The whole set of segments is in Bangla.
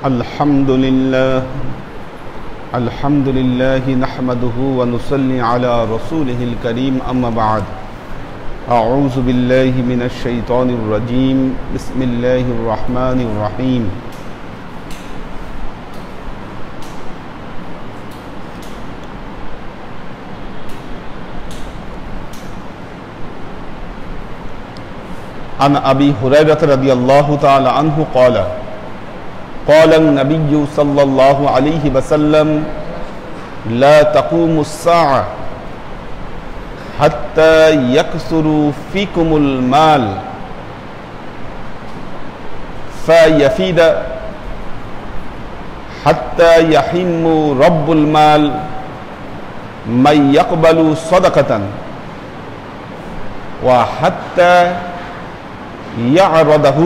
अल्हम्दुलिल्लाह नहमदुहु व नुसल्ली अला रसूलिहिल करीम अम्मा बाद अऊज़ु बिल्लाहि मिनश शैतानिर रजीम बिस्मिल्लाहिर रहमानिर रहीम अन अबी हुरैरा रज़ियल्लाहु तआला अन्हु قال النبي صلى الله عليه وسلم لا تقوم الساعة حتى يكثر فيكم المال فيفيد حتى يحم رب المال من يقبل صدقة وحتى يعرضه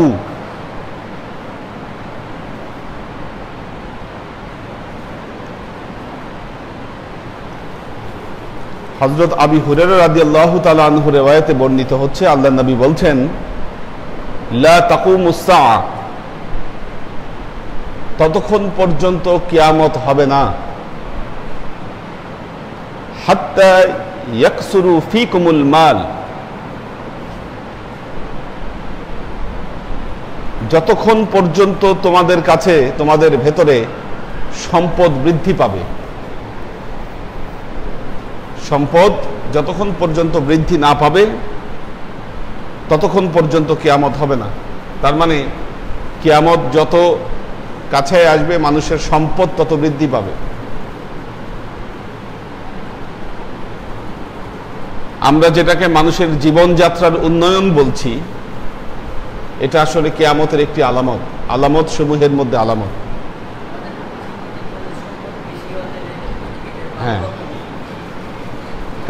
হযরত আবী হুরায়রা রাদিয়াল্লাহু তাআলা আনহু রিওয়ায়াতে বর্ণিত হচ্ছে, আল্লাহর নবী বলছেন, লা তাকুমুস সাআ, ততক্ষণ পর্যন্ত কিয়ামত হবে না, হাত্তা ইয়াকসুরু ফীকুমুল মাল, যতক্ষণ পর্যন্ত তোমাদের কাছে, তোমাদের ভেতরে সম্পদ বৃদ্ধি পাবে। সম্পদ যতক্ষণ পর্যন্ত বৃদ্ধি না পাবে ততক্ষণ পর্যন্ত কিয়ামত হবে না। তার মানে কিয়ামত যত কাছে আসবে মানুষের সম্পদ তত বৃদ্ধি পাবে। আমরা যেটাকে মানুষের জীবনযাত্রার উন্নয়ন বলছি, এটা আসলে কিয়ামতের একটি আলামত, আলামত সমূহের মধ্যে আলামত। হ্যাঁ,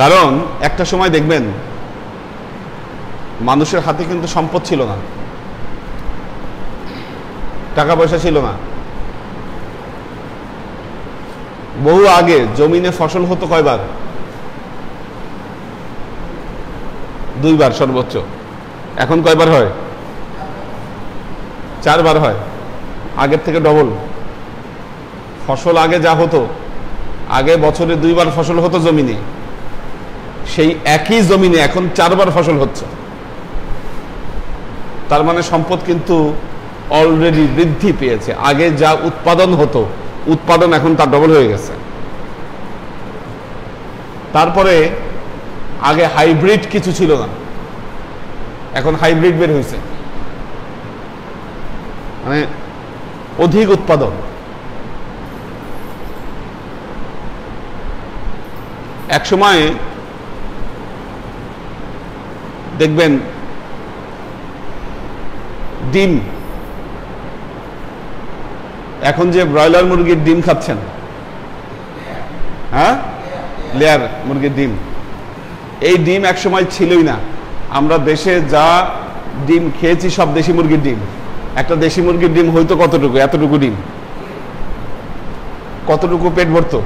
কারণ একটা সময় দেখবেন মানুষের হাতে কিন্তু সম্পদ ছিল না, টাকা পয়সা ছিল না। বহু আগে জমিনে ফসল হতো কয়বার? 2 বার সর্বোচ্চ। এখন কয়বার হয়? 4 বার হয়, আগের থেকে ডবল ফসল। আগে যা হতো, আগে বছরে 2 বার ফসল হতো জমিনে, সেই একই জমিনে এখন 4 বার ফসল হচ্ছে। তার মানে সম্পদ কিন্তু অলরেডি বৃদ্ধি পেয়েছে। আগে যা উৎপাদন হতো, উৎপাদন এখন তার ডবল হয়ে গেছে। তারপরে আগে হাইব্রিড কিছু ছিল না, এখন হাইব্রিড বের হয়েছে, মানে অধিক উৎপাদন। এক সময় দেখবেন ডিম, এখন যে ব্রয়লার মুরগির ডিম খাচ্ছেন, হ্যাঁ, লেয়ার মুরগির ডিম, এই ডিম এক সময় ছিলই না। আমরা দেশে যা ডিম খেয়েছি সব দেশি মুরগির ডিম। একটা দেশি মুরগির ডিম হয়তো কতটুকু, এতটুকু ডিম, কতটুকু পেট ভরতো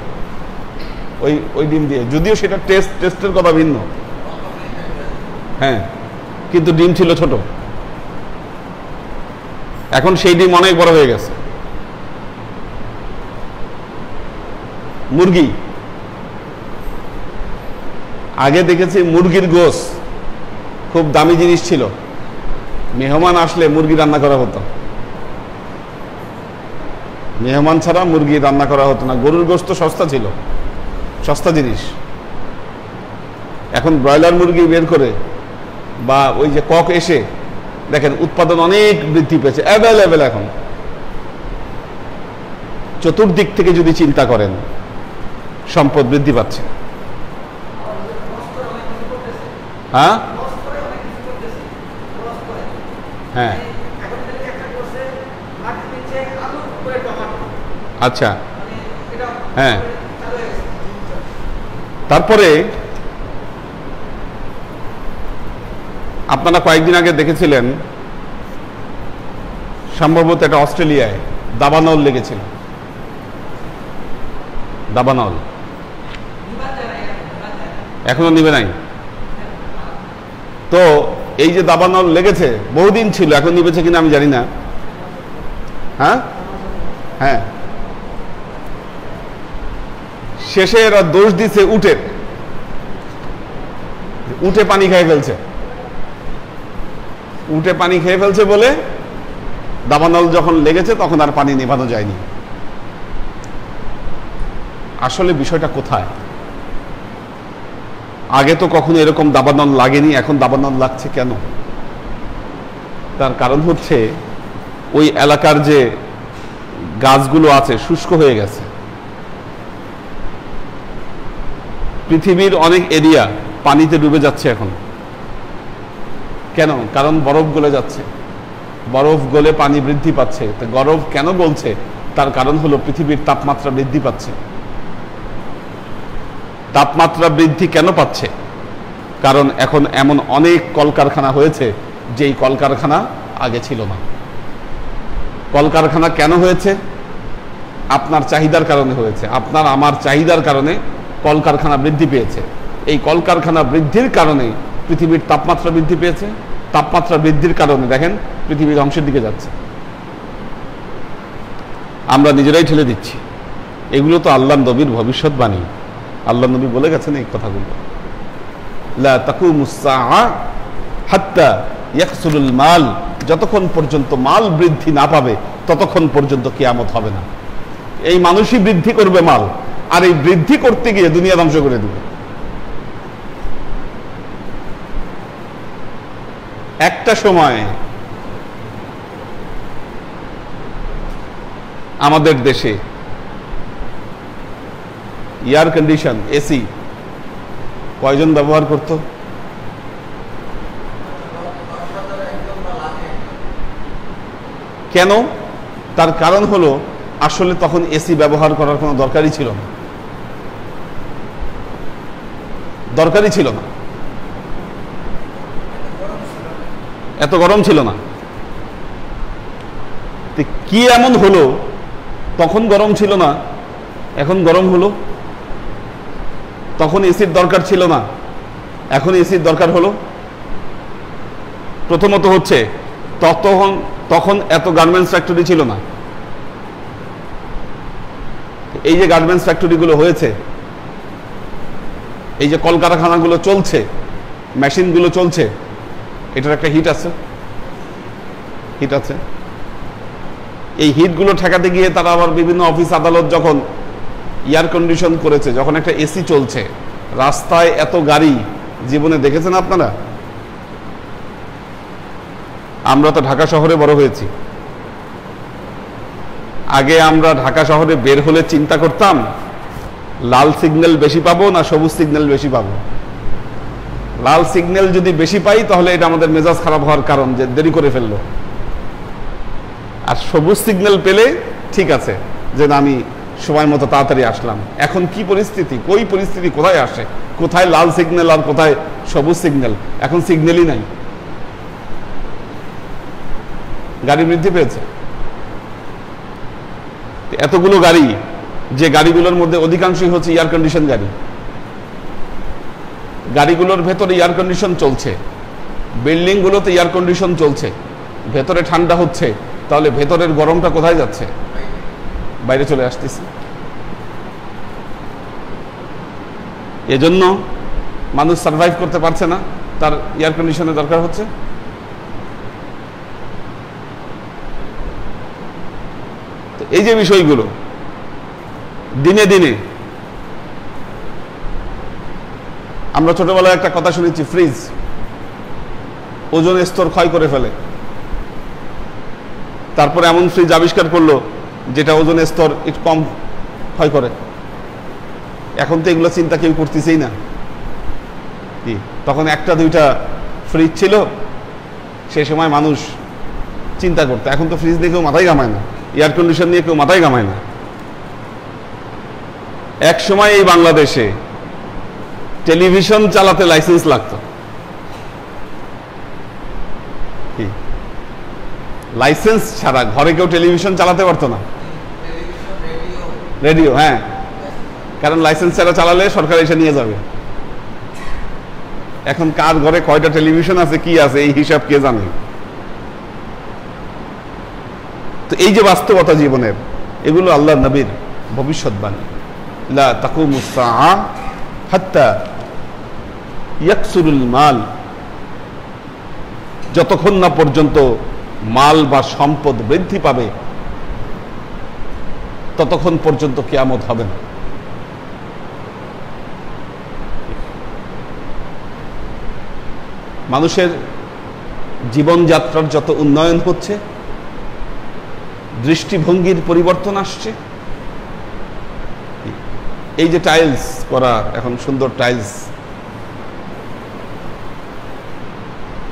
ওই ডিম দিয়ে, যদিও সেটা টেস্টের কথা ভিন্ন। হ্যাঁ, কিন্তু ডিম ছিল ছোট। এখন সেই ডিম অনেক বড় হয়ে গেছে। মুরগি, আগে দেখেছি মুরগির গোশ খুব দামি জিনিস ছিল, মেহমান আসলে মুরগি রান্না করা হতো। মেহমান ছাড়া মুরগি রান্না করা হতো না। গরুর গোশত তো সস্তা ছিল, সস্তা জিনিস। এখন ব্রয়লার মুরগি বের করে বা ওই যে কক এসে দেখেন উৎপাদন অনেক বৃদ্ধি পেয়েছে, অ্যাভেলেবেল। এখন চতুর্দিক থেকে যদি চিন্তা করেন সম্পদ বৃদ্ধি পাচ্ছে। হ্যাঁ হ্যাঁ, আচ্ছা, হ্যাঁ। তারপরে আপনারা কয়েকদিন আগে দেখেছিলেন সম্ভবত এটা অস্ট্রেলিয়ায় দাবানল লেগেছিল। দাবানল এখনো নিবে নাই তো। এই যে দাবানল লেগেছে বহুদিন ছিল, এখন নিবেছে কিনা আমি জানি না। হ্যাঁ, হ্যাঁ, শেষে এরা দোষ দিছে উটের, উটে পানি খেয়ে ফেলছে, উটে পানি খেয়ে ফেলছে বলে দাবানল যখন লেগেছে তখন আর পানি নেভানো যায়নি। আসলে বিষয়টা কোথায়? আগে তো কখনো এরকম দাবানল লাগেনি, এখন দাবানল লাগছে কেন? তার কারণ হচ্ছে ওই এলাকার যে গাছগুলো আছে শুষ্ক হয়ে গেছে। পৃথিবীর অনেক এরিয়া পানিতে ডুবে যাচ্ছে এখন। কেন? কারণ বরফ গলে যাচ্ছে, বরফ গলে পানি বৃদ্ধি পাচ্ছে। তো বরফ কেন গলছে? তার কারণ হলো পৃথিবীর তাপমাত্রা বৃদ্ধি পাচ্ছে। তাপমাত্রা বৃদ্ধি কেন পাচ্ছে? কারণ এখন এমন অনেক কলকারখানা হয়েছে যেই কলকারখানা আগে ছিল না। কলকারখানা কেন হয়েছে? আপনার চাহিদার কারণে হয়েছে, আপনার আমার চাহিদার কারণে কলকারখানা বৃদ্ধি পেয়েছে। এই কলকারখানা বৃদ্ধির কারণে পৃথিবীর তাপমাত্রা বৃদ্ধি পেয়েছে। তাপমাত্রা বৃদ্ধির কারণে দেখেন পৃথিবী ধ্বংসের দিকে যাচ্ছে। আমরা নিজেরাই ঠেলে দিচ্ছি। এগুলো তো আল্লাহ নবীর ভবিষ্যৎবাণী। আল্লাহ নবী বলে গেছেন এই কথাগুলো, লা তাকুমুস সাআ হাত্তা ইয়াকসুরুল মাল, যতক্ষণ পর্যন্ত মাল বৃদ্ধি না পাবে ততক্ষণ পর্যন্ত কিয়ামত হবে না। এই মানুষই বৃদ্ধি করবে মাল, আর এই বৃদ্ধি করতে গিয়ে দুনিয়া ধ্বংস করে দিবে। একটা সময় আমাদের দেশে এয়ার কন্ডিশন, এসি কয়জন ব্যবহার করত? কেন? তার কারণ হলো আসলে তখন এসি ব্যবহার করার কোনো দরকারই ছিল না, দরকারই ছিল না, এত গরম ছিল না। কি এমন হলো তখন গরম ছিল না, এখন গরম হলো? তখন এসির দরকার ছিল না, এখন এসির দরকার হলো। প্রথমত হচ্ছে তখন এত গার্মেন্টস ফ্যাক্টরি ছিল না। এই যে গার্মেন্টস ফ্যাক্টরিগুলো হয়েছে, এই যে কলকারখানাগুলো চলছে, মেশিনগুলো চলছে, এটার একটা হিট আছে, হিট আছে। এই হিটগুলো ঠেকাতে গিয়ে তারা আবার বিভিন্ন অফিস আদালত যখন এয়ার কন্ডিশন করেছে, যখন একটা এসি চলছে, রাস্তায় এত গাড়ি জীবনে দেখেছেন আপনারা? আমরা তো ঢাকা শহরে বড় হয়েছি। আগে আমরা ঢাকা শহরে বের হলে চিন্তা করতাম লাল সিগন্যাল বেশি পাবো না সবুজ সিগন্যাল বেশি পাবো। লাল সিগন্যাল যদি বেশি পাই তাহলে এটা আমাদের মেজাজ খারাপ হওয়ার কারণ, যে দেরি করে ফেললো। আর সবুজ সিগন্যাল পেলে ঠিক আছে, যে না আমি সময় মতো তাড়াতাড়ি আসলাম। এখন কি পরিস্থিতি, কই পরিস্থিতি কোথায় আসে, কোথায় লাল সিগন্যাল আর কোথায় সবুজ সিগন্যাল? এখন সিগন্যালই নাই। গাড়ি বৃদ্ধি পেয়েছে, এতগুলো গাড়ি, যে গাড়িগুলোর মধ্যে অধিকাংশই হচ্ছে এয়ার কন্ডিশন গাড়ি। গাড়িগুলোর ভেতরে এয়ার কন্ডিশন চলছে, বিল্ডিং গুলোতে এয়ার কন্ডিশন চলছে, ভেতরে ঠান্ডা হচ্ছে, তাহলে ভেতরের গরমটা কোথায় যাচ্ছে? বাইরে চলে আসতেছে। এজন্য মানুষ সার্ভাইভ করতে পারছে না, তার এয়ার কন্ডিশনের দরকার হচ্ছে। তো এই যে বিষয়গুলো দিনে দিনে, আমরা ছোটবেলায় একটা কথা শুনেছি, ফ্রিজ ওজোন স্তর ক্ষয় করে ফেলে। তারপরে এমন ফ্রিজ আবিষ্কার করলো যেটা ওজোন স্তর একটু কম ক্ষয় করে। এখন তো এগুলো চিন্তা কেউ করতেছেই না। কি তখন একটা দুইটা ফ্রিজ ছিল, সে সময় মানুষ চিন্তা করতো। এখন তো ফ্রিজ নিয়ে কেউ মাথায় ঘামায় না, এয়ার কন্ডিশন নিয়ে কেউ মাথায় ঘামায় না। এক সময় এই বাংলাদেশে টেলিভিশন চালাতে লাইসেন্স লাগতো। কি লাইসেন্স ছাড়া ঘরে কেউ টেলিভিশন চালাতে পারতো না। রেডিও, হ্যাঁ, কারণ লাইসেন্স ছাড়া চালালে সরকার এসে নিয়ে যাবে। এখন কার ঘরে কয়টা টেলিভিশন আছে, কি আছে, এই হিসাব কে জানে? তো এই যে বাস্তবতা জীবনের, এগুলো আল্লাহ নবীর ভবিষ্যৎবাণী। লা তাকুমুস সাআ হাত্তা ইয়াকসুরুল মাল, যতক্ষণ না পর্যন্ত মাল বা সম্পদ বৃদ্ধি পাবে ততক্ষণ পর্যন্ত কিয়ামত হবে না। মানুষের জীবনযাত্রার যত উন্নয়ন হচ্ছে, দৃষ্টিভঙ্গির পরিবর্তন আসছে। এই যে টাইলস করা, এখন সুন্দর টাইলস,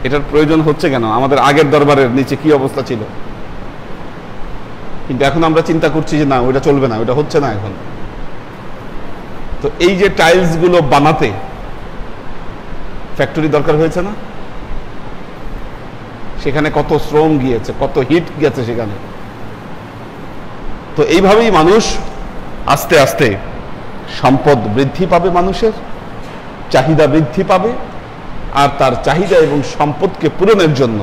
এটার প্রয়োজন হচ্ছে কেন? আমাদের আগের দরবারের নিচে কি অবস্থা ছিল, কিন্তু এখন আমরা চিন্তা করছি যে না, ওইটা চলবে না, ওইটা হচ্ছে না এখন। তো এই যে টাইলস গুলো বানাতে ফ্যাক্টরি দরকার হয়েছে না? সেখানে কত শ্রম গিয়েছে, কত হিট গেছে সেখানে। তো এইভাবেই মানুষ আস্তে আস্তে সম্পদ বৃদ্ধি পাবে, মানুষের চাহিদা বৃদ্ধি পাবে, আর তার চাহিদা এবং সম্পদকে পূরণের জন্য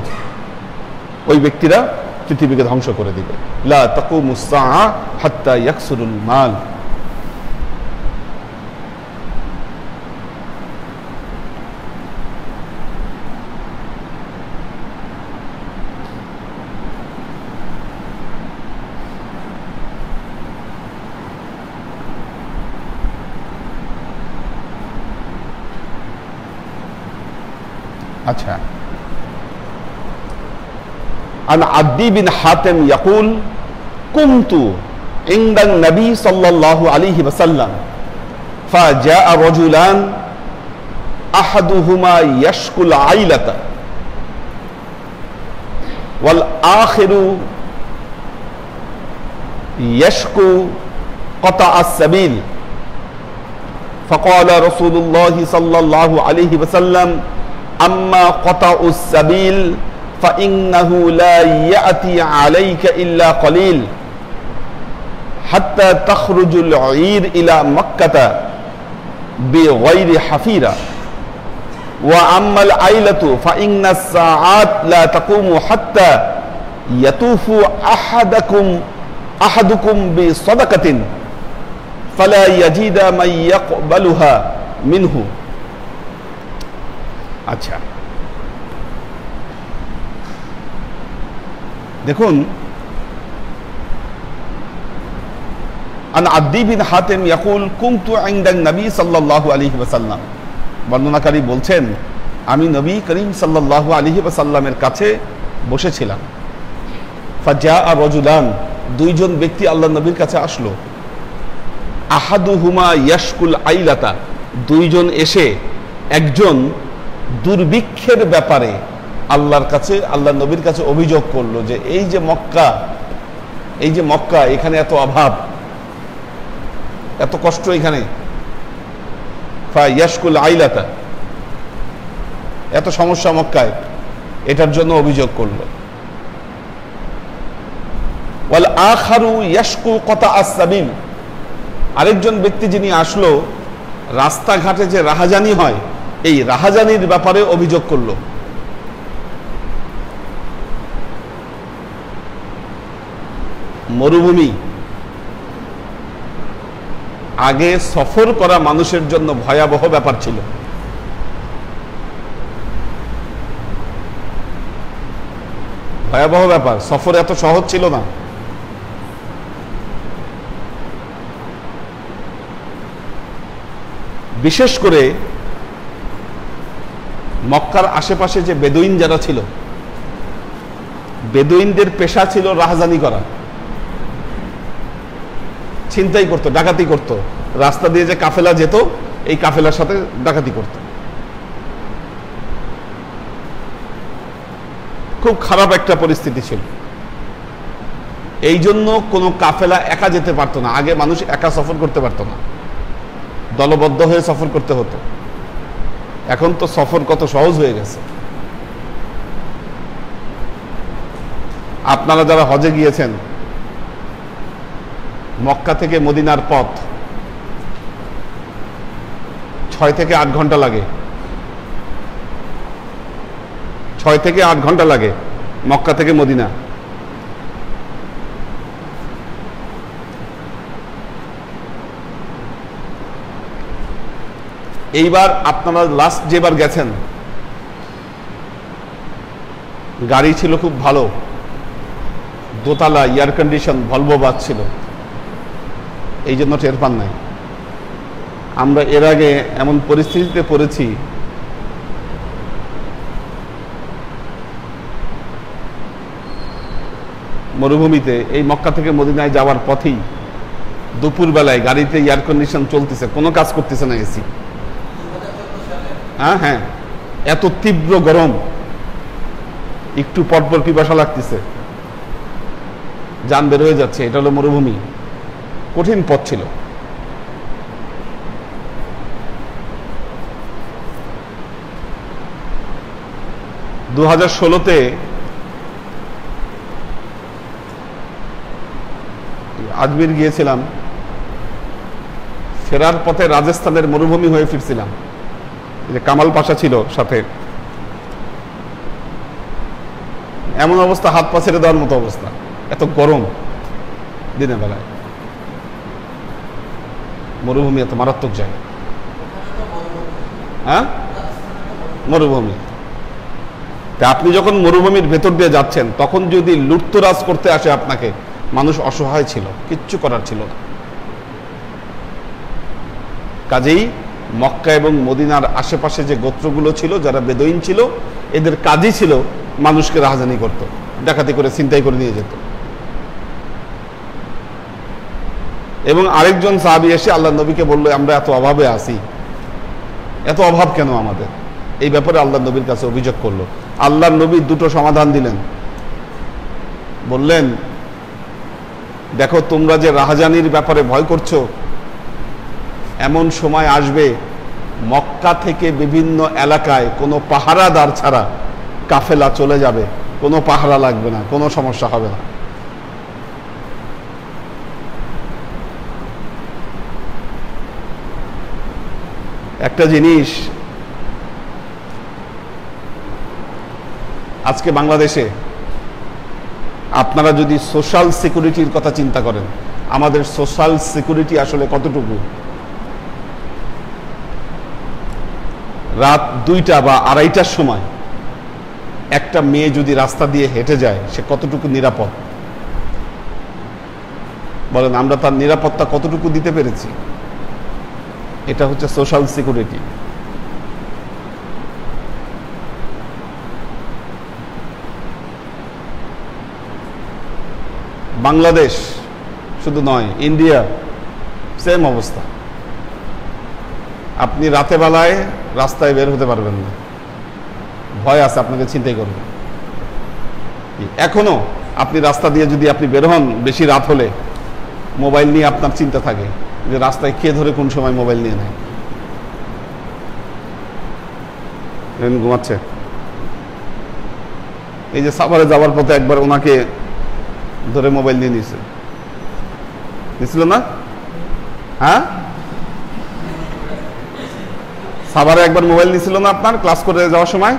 ওই ব্যক্তিরা পৃথিবীকে ধ্বংস করে দিবে। লা তাকুমুস সাআ হাত্তা ইয়াকসুরুল মাল। अच्छा, अन अद्दी बिन हातिम यकूल कुन्तु इंद नबी सल्लल्लाहु अलैहि वसल्लम फजाअ रजुलान अहदुहुमा यशकुल आइलता वल आखिरु यशकु क़ता अस्सबील फ़क़ाल रसूलुल्लाहि सल्लल्लाहु अलैहि वसल्लम अम्मा क़ताउस सबील फ़इन्नहु ला याती अलैका इल्ला क़लील हत्ता तख़रुजुल ईर इला मक्कता बिग़ैरि हफ़ीरा व अम्मल आइलतु फ़इन्नस साआत ला तक़ूमु हत्ता यतूफ़ु अहदुकुम बिसदक़तिन फला यजीद मन यक़बलुहा मिन्हु। আচ্ছা, দেখুন, আন আদ্দি বিন হাতিম ইয়াকুল কুনতু ইনদান নবী সাল্লাল্লাহু আলাইহি ওয়াসাল্লাম, বর্ণনাকারী বলছেন আমি নবী করিম সাল্লাল্লাহু আলাইহি ওয়াসাল্লামের কাছে বসেছিলাম। ফাজাআ রাজুলান, দুইজন ব্যক্তি আল্লাহ নবীর কাছে আসলো। আহাদুহুমা ইয়াশকুল আইলাতা, দুইজন এসে একজন দুর্ভিক্ষের ব্যাপারে আল্লাহর কাছে, আল্লাহ নবীর কাছে অভিযোগ করলো যে এই যে মক্কা, এখানে এত অভাব, এত কষ্ট, এখানে ফায়াশকুল আইলাতা, এত সমস্যা মক্কায়, এটার জন্য অভিযোগ করলো। ওয়াল আখারু ইয়াশকু কতা আস-সাবিল, আরেকজন ব্যক্তি যিনি আসলো, রাস্তাঘাটে যে রাহাজানি হয়, এই রাহাজানির ব্যাপারে অভিযোগ করল। মরুভূমি আগে সফর করা মানুষের জন্য ভয়াবহ ব্যাপার ছিল। ভয়াবহ ব্যাপার, সফর এত সহজ ছিল না। বিশেষ করে মক্কার আশেপাশে যে বেদুইন যারা ছিল, বেদুইনদের পেশা ছিল রাহাজানি করা, ছিনতাই করতো, ডাকাতি করত। রাস্তা দিয়ে যে কাফেলা যেত, এই কাফেলার সাথে ডাকাতি করত। খুব খারাপ একটা পরিস্থিতি ছিল। এই জন্য কোনো কাফেলা একা যেতে পারতো না। আগে মানুষ একা সফর করতে পারতো না, দলবদ্ধ হয়ে সফর করতে হতো। এখন তো সফর কত সহজ হয়ে গেছে। আপনারা যারা হজে গিয়েছেন, মক্কা থেকে মদিনার পথ 6 থেকে 8 ঘন্টা লাগে। 6 থেকে 8 ঘন্টা লাগে মক্কা থেকে মদিনা। এইবার আপনারা লাস্ট যেবার গেছেন গাড়ি ছিল খুব ভালো, দোতলা, এয়ার কন্ডিশন, ভলভো বাস ছিল, এই জন্য টের পান নাই। আমরা এর আগে এমন পরিস্থিতিতে পড়েছি, মরুভূমিতে, এই মক্কা থেকে মদিনায় যাওয়ার পথেই দুপুরবেলায় গাড়িতে এয়ার কন্ডিশন চলতেছে, কোনো কাজ করতেছে না এসি। হ্যাঁ হ্যাঁ, এত তীব্র গরম, একটু পরপর পিপাসা লাগতেছে, জান বের হয়ে যাচ্ছে। এটা হলো মরুভূমি, কঠিন পথ ছিল। দু 2016-তে আজমির গিয়েছিলাম, ফেরার পথে রাজস্থানের মরুভূমি হয়ে ফিরছিলাম, যে কামাল পাশা ছিল সাথে। এমন অবস্থা, হাত পা ছেড়ে দেওয়ার মতো অবস্থা, এত গরম দিনের বেলায়। মরুভূমি এত মারাত্মক জায়গা। হ্যাঁ, মরুভূমি। তা আপনি যখন মরুভূমির ভেতর দিয়ে যাচ্ছেন, তখন যদি লুটতরাজ করতে আসে আপনাকে, মানুষ অসহায় ছিল, কিচ্ছু করার ছিল না। কাজেই মক্কা এবং মদিনার আশেপাশে যে গোত্রগুলো ছিল, যারা বেদুইন ছিল, এদের কাজই ছিল মানুষকে রাহাজানি করত, ডাকাতি করে ছিনতাই করে নিয়ে যেত। এবং আরেকজন সাহাবী এসে আল্লাহ নবীকে বলল, আমরা এত অভাবে আছি, এত অভাব কেন আমাদের? এই ব্যাপারে আল্লাহ নবীর কাছে অভিযোগ করলো। আল্লাহ নবী দুটো সমাধান দিলেন। বললেন, দেখো, তোমরা যে রাহাজানির ব্যাপারে ভয় করছো, এমন সময় আসবে মক্কা থেকে বিভিন্ন এলাকায় কোনো পাহারাদার ছাড়া কাফেলা চলে যাবে, কোনো পাহারা লাগবে না, কোনো সমস্যা হবে না। একটা জিনিস আজকে বাংলাদেশে আপনারা যদি সোশ্যাল সিকিউরিটির কথা চিন্তা করেন, আমাদের সোশ্যাল সিকিউরিটি আসলে কতটুকু? রাত 2টা বা 2:30টার সময় একটা মেয়ে যদি রাস্তা দিয়ে হেঁটে যায়, সে কতটুকু নিরাপদ? বলেন, আমরা তার নিরাপত্তা কতটুকু দিতে পেরেছি? এটা হচ্ছে সোশ্যাল সিকিউরিটি। বাংলাদেশ শুধু নয়, ইন্ডিয়া সেম অবস্থা। আপনি রাতে বেলায় রাস্তায় বের হতে পারবেন না, ভয় আছে আপনাকে ছিনতাই করবে। এখনো আপনি রাস্তা দিয়ে যদি আপনি বের হন, বেশি রাত হলে মোবাইল নিয়ে আপনার চিন্তা থাকে যে রাস্তায় কে ধরে কোন সময় মোবাইল নিয়ে নেয়। ঘুমাচ্ছে। এই যে সাভারে যাওয়ার পথে একবার ওনাকে ধরে মোবাইল নিয়ে নিছিল না? হ্যাঁ, সাভারে একবার মোবাইল নিছিল না আপনার ক্লাস করে যাওয়ার সময়?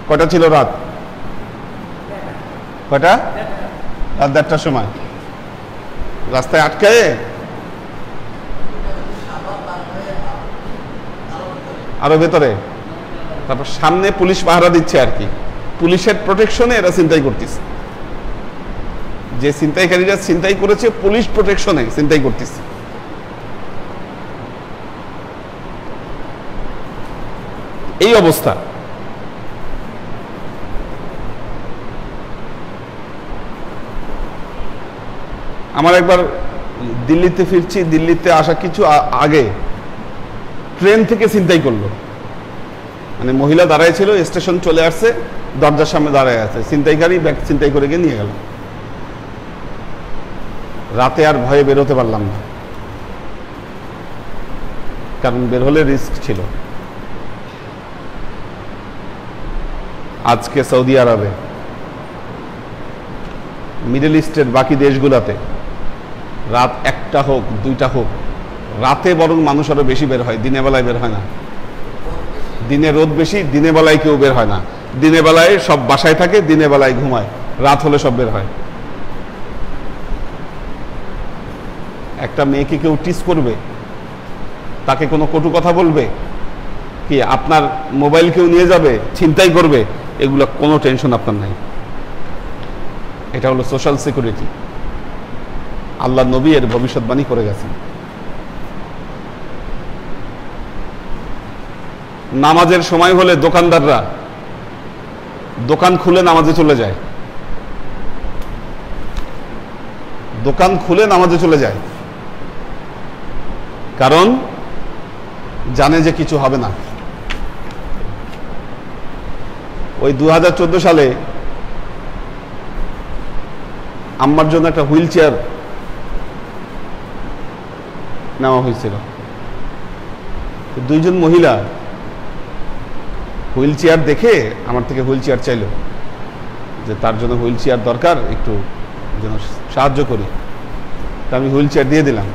কয়টা ছিল রাত? কয়টা? রাত 1:30টার সময় রাস্তায় আটকায় আরো ভেতরে, তারপর সামনে পুলিশ পাহারা দিচ্ছে আর কি, পুলিশের প্রোটেকশনে এরা ছিনতাই করতেছে। যে ছিনতাইকারীরা ছিনতাই করেছে, পুলিশ প্রোটেকশনে ছিনতাই করতেছে। এই অবস্থা। আমার একবার দিল্লিতে ফিরছি, দিল্লিতে আসা কিছু আগে ট্রেন থেকে ছিনতাই করলো। মানে মহিলা দাঁড়ায় ছিল, স্টেশন চলে আসছে, দরজার সামনে দাঁড়ায় আছে, ছিনতাইকারী ব্যাগ ছিনতাই করে গিয়ে নিয়ে গেল। রাতে আর ভয়ে বেরোতে পারলাম না, কারণ বের হলে রিস্ক ছিল। আজকে সৌদি আরবে, মিডল ইস্টের বাকি দেশগুলোতে রাত 1টা হোক 2টা হোক, রাতে বরং মানুষ আরো বেশি বের হয়, দিনের বেলায় বের হয় না। দিনে রোদ বেশি, দিনের বেলায় কেউ বের হয় না। দিনের বেলায় সব বাসায় থাকে, দিনের বেলায় ঘুমায়, রাত হলে সব বের হয়। একটা মেয়েকে কেউ টিস করবে, তাকে কোনো কটু কথা বলবে, কি আপনার মোবাইল কেউ নিয়ে যাবে, ছিনতাই করবে, এগুলো কোনো টেনশন আপনার নাই। এটা হলো সোশ্যাল সিকিউরিটি। আল্লাহ নবী এর ভবিষ্যৎবাণী করে গেছেন। নামাজের সময় হলে দোকানদাররা দোকান খুলে নামাজে চলে যায়, দোকান খুলে নামাজে চলে যায়, কারণ জানে যে কিছু হবে না। ওই 2014 সালে আম্মার জন্য একটা হুইল চেয়ার নেওয়া হয়েছিল। দুইজন মহিলা হুইল চেয়ার দেখে আমার থেকে হুইল চেয়ার চাইল, যে তার জন্য হুইল চেয়ার দরকার, একটু যেন সাহায্য করি। তা আমি হুইল চেয়ার দিয়ে দিলাম।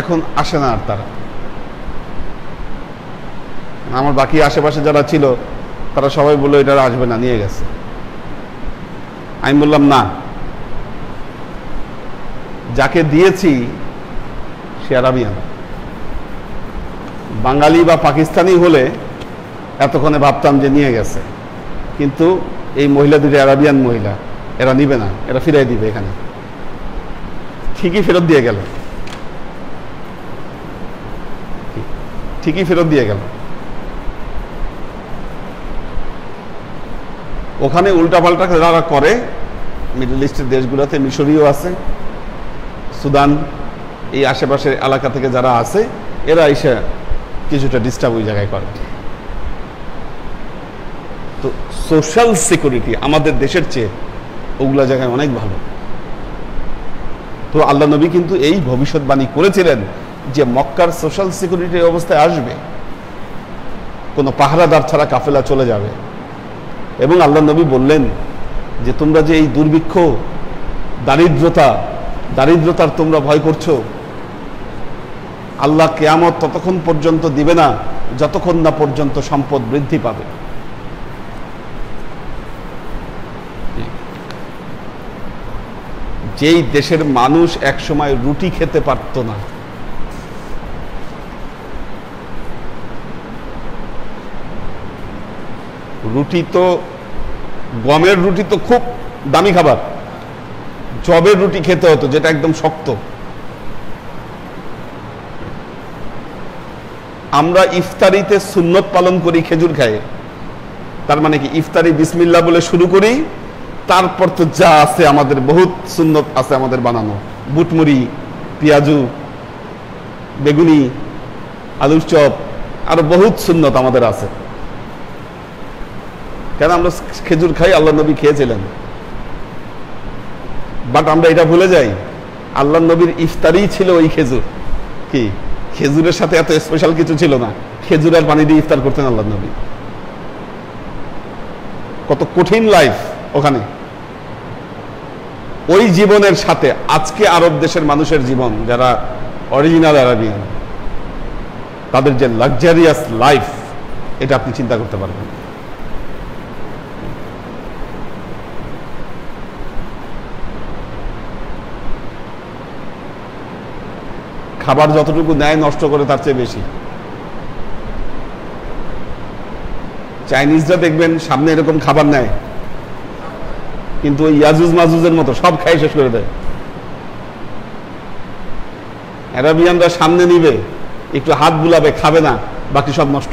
এখন আসে না আর তারা। আমার বাকি আশেপাশে যারা ছিল তারা সবাই বললো এটা আসবে না, নিয়ে গেছে। আমি বললাম না, যাকে দিয়েছি সে আরাবিয়ান। বাঙালি বা পাকিস্তানি হলে এতক্ষণে ভাবতাম যে নিয়ে গেছে, কিন্তু এই মহিলা দুটো আরাবিয়ান মহিলা, এরা নিবে না, এরা ফিরাই দিবে। এখানে ঠিকই ফেরত দিয়ে গেল, ঠিকই ফেরত দিয়ে গেল। ওখানে উল্টাপাল্টা যারা করে, মিডল ইস্টের দেশগুলোতে, মিশরীয় আছে, সুদান, এই আশেপাশের এলাকা থেকে যারা আছে, এরা এসে কিছুটা ডিস্টার্ব ওই জায়গায় করে। তো সোশ্যাল সিকিউরিটি আমাদের দেশের চেয়ে ওগুলা জায়গায় অনেক ভালো। তো আল্লাহ নবী কিন্তু এই ভবিষ্যৎবাণী করেছিলেন যে মক্কার সোশ্যাল সিকিউরিটির অবস্থায় আসবে, কোনো পাহারাদার ছাড়া কাফেলা চলে যাবে। এবং আল্লাহ নবী বললেন যে তোমরা যে এই দুর্ভিক্ষ, দারিদ্রতার তোমরা ভয় করছো, আল্লাহ কিয়ামত ততক্ষণ পর্যন্ত দিবে না যতক্ষণ না পর্যন্ত সম্পদ বৃদ্ধি পাবে। যেই দেশের মানুষ একসময় রুটি খেতে পারত না, রুটি তো, গমের রুটি তো খুব দামি খাবার, জবের রুটি খেতে হতো যেটা একদম শক্ত। আমরা ইফতারিতে সুন্নত পালন করি, খেজুর খাই। তার মানে কি ইফতারি বিসমিল্লাহ বলে শুরু করি, তারপর তো যা আছে আমাদের বহুত সুন্নত আছে আমাদের বানানো, বুটমুড়ি, পেঁয়াজু, বেগুনি, আলুর চপ, আরো বহুত সুন্নত আমাদের আছে। কেন আমরা খেজুর খাই? আল্লাহ নবী খেয়েছিলেন। বাট আমরা এটা ভুলে যাই, আল্লাহ নবীর ইফতারি ছিল ওই খেজুর। কি খেজুরের সাথে এত স্পেশাল কিছু ছিল না, খেজুর আর পানি দিয়ে ইফতার করতেন আল্লাহ নবী। কত কঠিন লাইফ ওখানে। ওই জীবনের সাথে আজকে আরব দেশের মানুষের জীবন, যারা অরিজিনাল আরাবিয়ান, তাদের যে লাক্সারিয়াস লাইফ, এটা আপনি চিন্তা করতে পারবেন। খাবার যতটুকু নেয় নষ্ট করে তার চেয়ে বেশি। চাইনিজরা দেখবেন সামনে এরকম খাবার নেয়, কিন্তু ওই ইয়াজুজ মাজুজের মতো সব খাই শেষ করে দেয়। আরাবিয়ানরা সামনে নিবে, একটু হাত বুলাবে, খাবে না, বাকি সব নষ্ট।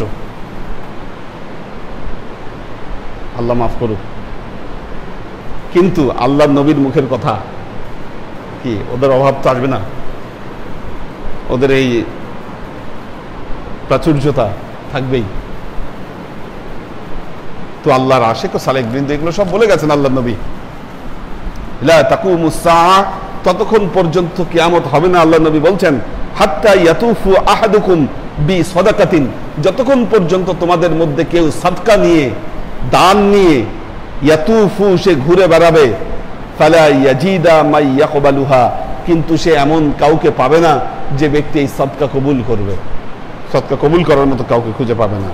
আল্লাহ মাফ করুক। কিন্তু আল্লাহ নবীর মুখের কথা কি, ওদের অভাব তো আসবে না, ওদের এই প্রাচুর্যতা থাকবেই। তো আল্লাহর আশিক ও সালেক বৃন্দ এগুলো সব বলে গেছেন আল্লাহ নবী। লা তাকুমুস সাআ, ততক্ষণ পর্যন্ত কিয়ামত হবে না, আল্লাহ নবী বলছেন, হাত্তা ইয়াতুফু আহাদুকুম বিসাদাকাতিন, যতক্ষণ পর্যন্ত তোমাদের মধ্যে কেউ সাদকা নিয়ে, দান নিয়ে, ইয়াতুফু, সে ঘুরে বেড়াবে, ফালা ইয়াজিদা মা ইয়াকবালুহা, কিন্তু সে এমন কাউকে পাবে না যে ব্যক্তি এই সাদকা কবুল করবে। সাদকা কবুল করার মতো কাউকে খুঁজে পাবে না।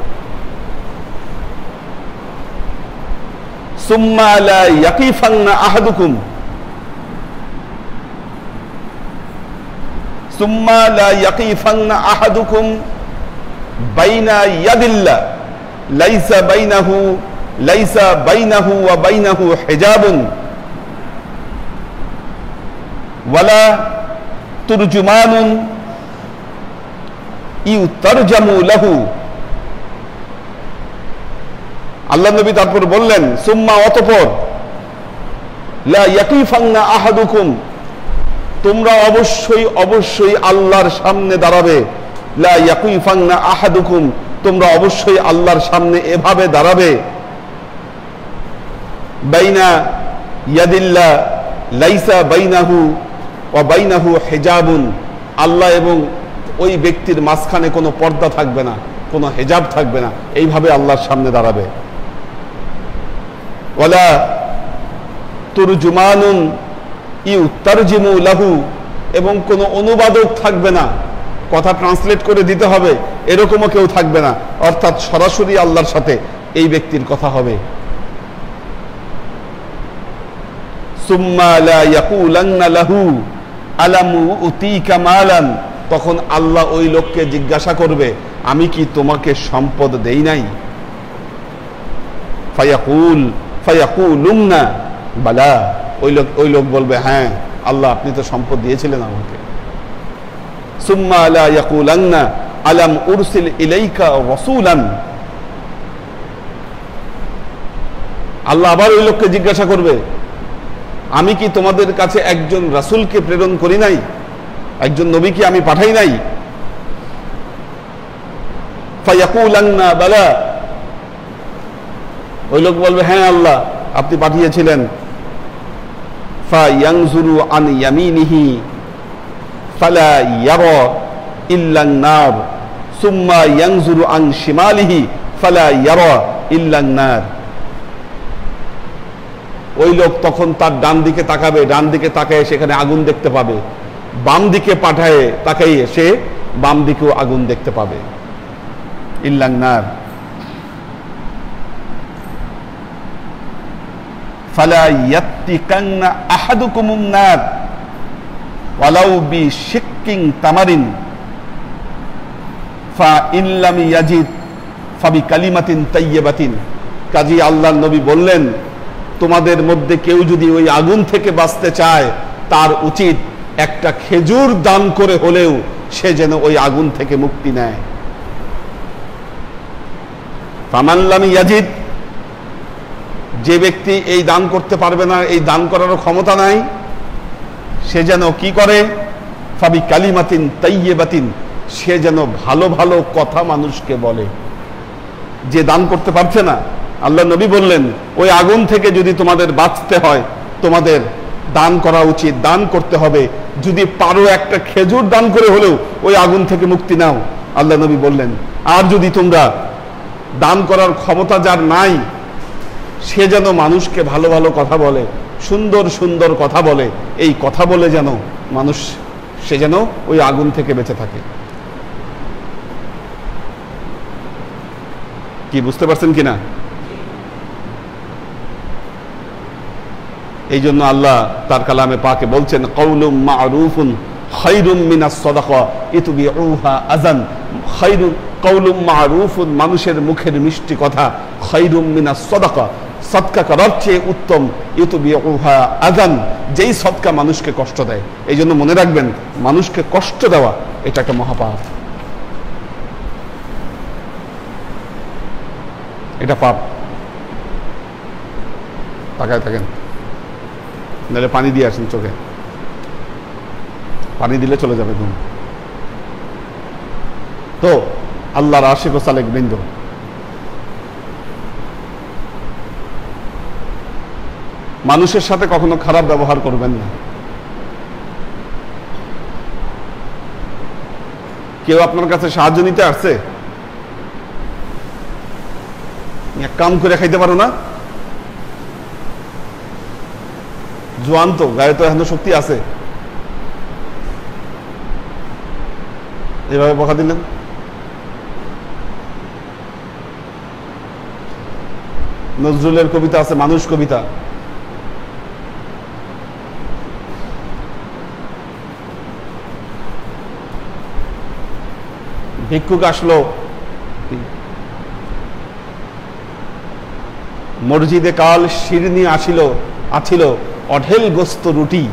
সুম্মা লা ইয়াকিফান্না আহাদুকুম, সুম্মা লা ইয়াকিফান্না আহাদুকুম বাইনা ইয়াদিল্লাহ লাইসা বাইনাহু ওয়া বাইনাহু হিজাবুন ওয়ালা তুরজুমানুন ইউতারজামু লাহু। আল্লাহ নবী তারপর বললেন, সুম্মা অতঃপর, লা ইয়াকিফান্না আহাদুকুম, তোমরা অবশ্যই অবশ্যই আল্লাহর সামনে দাঁড়াবে। লা ইয়াকিফান্না আহাদুকুম, তোমরা অবশ্যই আল্লাহর সামনে এভাবে দাঁড়াবে। বাইনা ইয়াদিল্লাহ লাইসা বাইনাহু ওয়া বাইনাহু হিজাবুন, আল্লাহ এবং ওই ব্যক্তির মাঝখানে কোনো পর্দা থাকবে না, কোনো হিজাব থাকবে না, এইভাবে আল্লাহর সামনে দাঁড়াবে। ওয়ালা তুরজুমানুন ইউতারজিমু লাহু, এবং কোনো অনুবাদক থাকবে না, কথা ট্রান্সলেট করে দিতে হবে এরকমও কেউ থাকবে না, অর্থাৎ সরাসরি আল্লাহর সাথে এই ব্যক্তির কথা হবে। সুম্মা লা ইয়াকুলান্না লাহু আলাম উতিকা মালান, তখন আল্লাহ ওই লোককে জিজ্ঞাসা করবে, আমি কি তোমাকে সম্পদ দেই নাই? ফায়াকুলুন্না বালা, ওই লোক বলবে, হ্যাঁ আল্লাহ আপনি তো সম্পদ দিয়েছিলেন আমাকে। সুম্মা লা ইয়াকুলান্না আলাম উরসিল ইলাইকা রাসূলান, আল্লাহ আবার ওই লোককে জিজ্ঞাসা করবে, আমি কি তোমাদের কাছে একজন রাসূলকে প্রেরণ করি নাই, একজন নবীকে আমি পাঠাই নাই? ফায়াকুলান্না বালা, ওই লোক বলবে, হ্যাঁ আল্লাহ আপনি পাঠিয়েছিলেন। ফায়ানজুরু আন ইয়ামিনিহি ফালা ইয়ারা ইল্লান নার সুম্মা ইয়ানজুরু আন শিমালিহি ফালা ইয়ারা ইল্লান নার। ওই লোক তখন তার ডান দিকে তাকাবে, ডান দিকে তাকায় সেখানে আগুন দেখতে পাবে, বাম দিকে পাঠায় তাকাই সে বাম দিকেও আগুন দেখতে পাবে। ইল্লান নার ফালা ইয়াত্তিকান্না আহাদুকুমুন নার ওয়ালাউ বিশিক্কিন তামারিন ফা ইন লাম ইয়াজিদ ফাবিকালিমাতিন তাইয়্যিবাতিন। কাজী আল্লাহর নবী বললেন, তোমাদের মধ্যে কেউ যদি ওই আগুন থেকে বাঁচতে চায় তার উচিত একটা খেজুর দান করে হলেও সে যেন ওই আগুন থেকে মুক্তি নেয়। ফামান লাম ইয়াজিদ, যে ব্যক্তি এই দান করতে পারবে না, এই দান করার ক্ষমতা নাই, সে যেন কি করে? ফাবি কালিমাতিন তাইয়্যিবাতিন, সে যেন ভালো ভালো কথা মানুষকে বলে। যে দান করতে পারছে না, আল্লাহ নবী বললেন, ওই আগুন থেকে যদি তোমাদের বাঁচতে হয় তোমাদের দান করা উচিত, দান করতে হবে। যদি পারো একটা খেজুর দান করে হলেও ওই আগুন থেকে মুক্তি নাও, আল্লাহ নবী বললেন। আর যদি তোমরা দান করার ক্ষমতা যার নাই, সে যেন মানুষকে ভালো ভালো কথা বলে, সুন্দর সুন্দর কথা বলে, এই কথা বলে যেন মানুষ, সে যেন ওই আগুন থেকে বেঁচে থাকে। কি বুঝতে পারছেন কিনা? এই জন্য আল্লাহ তার কালামে পাকে বলছেন, কওলুম মা'রুফুন খায়রুম মিনাস সাদাকা ইতুবিউহা আযান। খায়রুম কওলুম মা'রুফুন, মানুষের মুখের মিষ্টি কথা, খায়রুম মিনাস সাদাকা, সদকা করার চেয়ে উত্তম, ইতুবিউহা আযান, যেই সদকা মানুষকে কষ্ট দেয়। এই জন্য মনে রাখবেন, মানুষকে কষ্ট দেওয়া এটা একটা মহাপাপ, এটা পাপ। তাকায় থাকেন, নাহলে পানি দিয়ে আসেন চোখে, পানি দিলে চলে যাবে ঘুম। তো আল্লাহর আশিক ও সালেক বৃন্দ, মানুষের সাথে কখনো খারাপ ব্যবহার করবেন না। কেউ আপনার কাছে সাহায্য নিতে আসছে, এক কাম করে খাইতে পারো না, জোয়ান তো, গায়ে তো এখনো শক্তি আছে, এভাবে বকা দিলেন। নজরুলের কবিতা আছে, মানুষ কবিতা, ভিক্ষুক আসলো, মসজিদে কাল শিরনি আছিল অঢেল গোস্ত রুটি।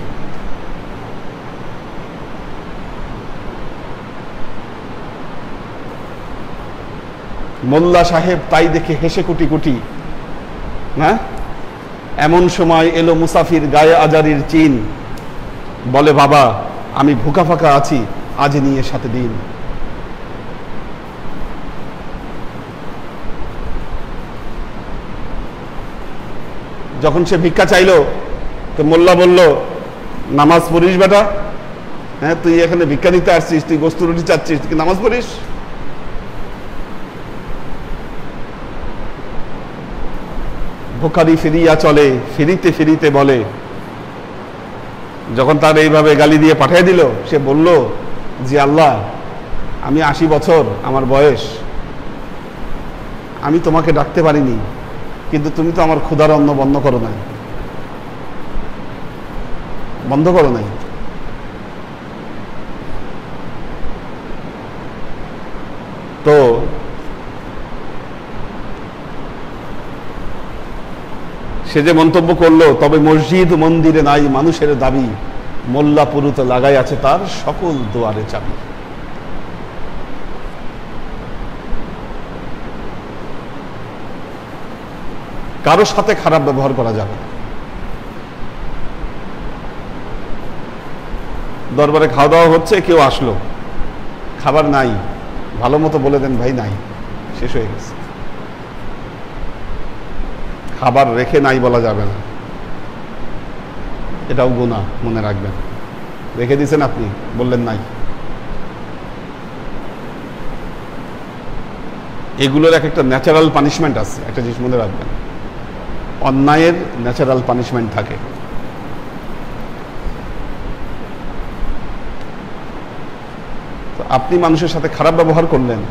মোল্লা সাহেব তাই দেখে হেসে কুটি কুটি। হ্যাঁ, এমন সময় এলো মুসাফির গায়ে আজারির চিন, বলে বাবা আমি ভুকা ফাঁকা আছি, আজ নিয়ে সাথে দিন। যখন সে ভিক্ষা চাইলো তো মোল্লা বলল, নামাজ পড়িস বেটা? হ্যাঁ, তুই এখানে ভিক্ষা নিতে আসছিস, তুই গোস্ত রুটি চাচ্ছিস, তুই নামাজ পড়িস? ভুখারি ফিরিয়া চলে, ফিরিতে ফিরিতে বলে। যখন তার এইভাবে গালি দিয়ে পাঠিয়ে দিল, সে বলল, জি আল্লাহ, আমি 80 বছর আমার বয়স, আমি তোমাকে ডাকতে পারিনি, কিন্তু তুমি তো আমার ক্ষুধার অন্ন বন্ধ করো নাই, বন্ধ করো নাই। তো সে যে মন্তব্য করলো, তবে মসজিদ মন্দিরে নাই মানুষের দাবি, মোল্লা পুরুতে লাগাই আছে তার সকল দুয়ারে চাবি। কারো সাথে খারাপ ব্যবহার করা যাবে না। দরবারে খাওয়া দাওয়া হচ্ছে, কেউ আসলো, খাবার নাই, ভালো মতো বলে দেন ভাই নাই, শেষ হয়ে গেছে। খাবার রেখে নাই বলা যাবে না, এটাও গুনাহ, মনে রাখবেন। রেখে দিয়েছেন আপনি, বললেন নাই, এগুলোর একটা ন্যাচারাল পানিশমেন্ট আছে, একটা জিনিস মনে রাখবেন, অন্যায়ের ন্যাচারাল পানিশমেন্ট থাকে। তো আপনি মানুষের সাথে খারাপ ব্যবহার করলেন,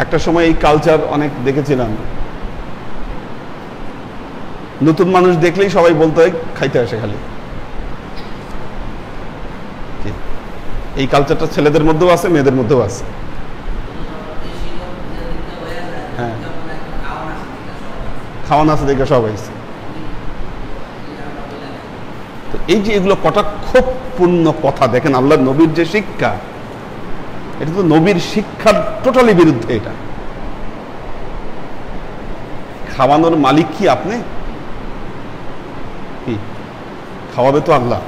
একটা সময় এই কালচার অনেক দেখেছিলাম, নতুন মানুষ দেখলেই সবাই বলতে হয় খাইতে আসে খালি। এই কালচারটা ছেলেদের মধ্যেও আছে, মেয়েদের মধ্যেও আছে। হ্যাঁ, খাওয়ান আছে দেখে সব হয়েছে। তো এই যে এগুলো কটাক্ষপূর্ণ কথা, দেখেন আল্লাহ নবীর যে শিক্ষা, এটা তো নবীর শিক্ষার টোটালি বিরুদ্ধে। এটা খাওয়ানোর মালিক কি আপনি? কি খাওয়াবে তো আল্লাহ।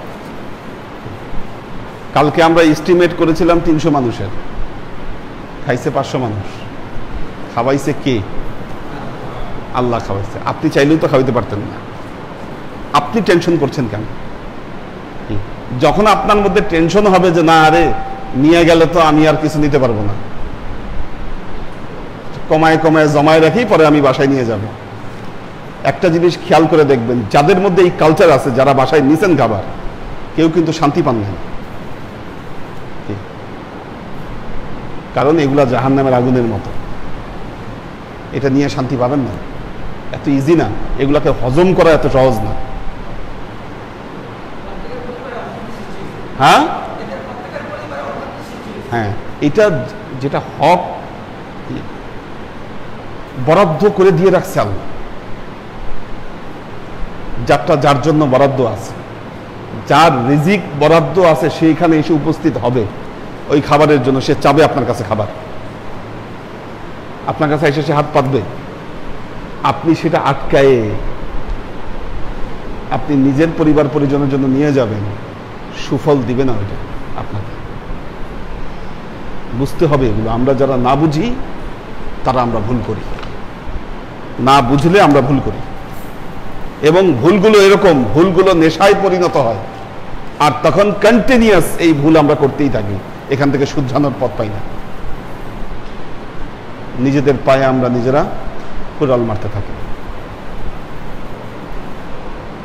কালকে আমরা এস্টিমেট করেছিলাম 300 মানুষের, খাইছে 500 মানুষ। খাওয়াইছে কে? আল্লাহ খাওয়াইছে। আপনি চাইলেও তো খাওয়াইতে পারতেন না, আপনি টেনশন করছেন কেন? যখন আপনার মধ্যে টেনশন হবে যে না আরে নিয়ে গেলে তো আমি আর কিছু নিতে পারবো না, কমায় কমায় জমায় রাখি, পরে আমি বাসায় নিয়ে যাব। একটা জিনিস খেয়াল করে দেখবেন, যাদের মধ্যে এই কালচার আছে, যারা বাসায় নিছেন খাবার, কেউ কিন্তু শান্তি পান নাই। কারণ এগুলা জাহান্নামের আগুনের মতো, এটা নিয়ে শান্তি পাবেন না, এত ইজি না, এগুলাকে হজম করা এত সহজ না। হ্যাঁ হ্যাঁ, এটা যেটা হক বরাদ্দ করে দিয়ে রাখছে আল্লাহ, যারটা যার জন্য বরাদ্দ আছে, যার রিজিক বরাদ্দ আছে, সেইখানে এসে উপস্থিত হবে ওই খাবারের জন্য। সে চাবে আপনার কাছে খাবার, আপনার কাছে এসে সে হাত পাতবে, আপনি সেটা আটকায়ে আপনি নিজের পরিবার পরিজনের জন্য নিয়ে যাবেন, সুফল দিবে না ওইটা আপনাকে। বুঝতে হবে এগুলো। আমরা যারা না বুঝি তারা আমরা ভুল করি, না বুঝলে আমরা ভুল করি, এবং ভুলগুলো এরকম, ভুলগুলো নেশায় পরিণত হয়, আর তখন কন্টিনিউয়াস এই ভুল আমরা করতেই থাকি, এখান থেকে শুধরানোর পথ পাই না, নিজেদের পায়ে আমরা নিজেরা কুড়াল মারতে থাকি।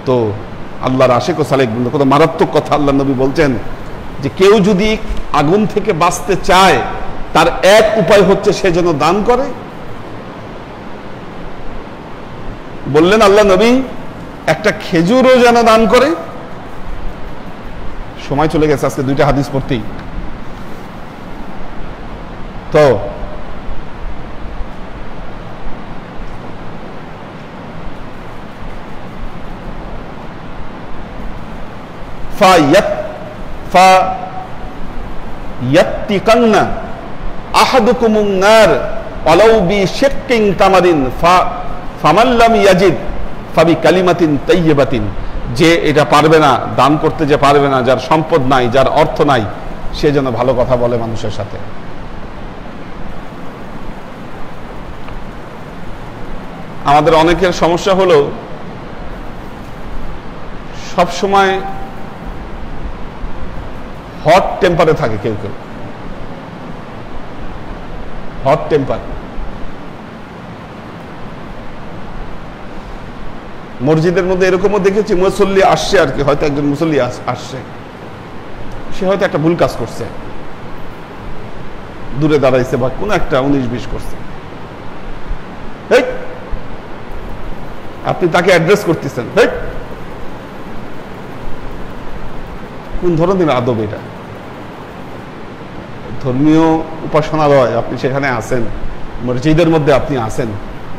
তো আল্লাহর আশিক ও সালেক বন্ধু, কত মারাত্মক কথা আল্লাহ নবী বলছেন যে কেউ যদি আগুন থেকে বাঁচতে চায়, তার এক উপায় হচ্ছে সে যেন দান করে। বললেন আল্লাহ নবী, একটা খেজুরও যেন দান করে। সময় চলে গেছে আজকে 2টা হাদিস পড়তেই। তো ফায়াত্তিকান্না আহাদুকুমুন নার ওয়ালাউ বিশিক্কিন তামারিন ফামান লাম ইয়াজিদ ফাবিকালিমাতিন তাইয়্যিবাতিন, যে এটা পারবে না, দান করতে যে পারবে না, যার সম্পদ নাই, যার অর্থ নাই, সে যেন ভালো কথা বলে মানুষের সাথে। আমাদের অনেকের সমস্যা হলো সব সময় হট টেম্পারে থাকে, কেউ কেউ হট টেম্পার। মসজিদের মধ্যে এরকমও দেখেছি, মুসল্লি আসছে আর কি, হয়তো একজন মুসল্লি আসছে, সে হয়তো একটা ভুল কাজ করছে, দূরে দাঁড়াইছে বা কোনো একটা 19-20 করছে, আপনি তাকে অ্যাড্রেস করতেছেন, কোন ধরনের আদব এটা? ধর্মীয় উপাসনালয়, আপনি সেখানে আছেন, মসজিদের মধ্যে আপনি আছেন,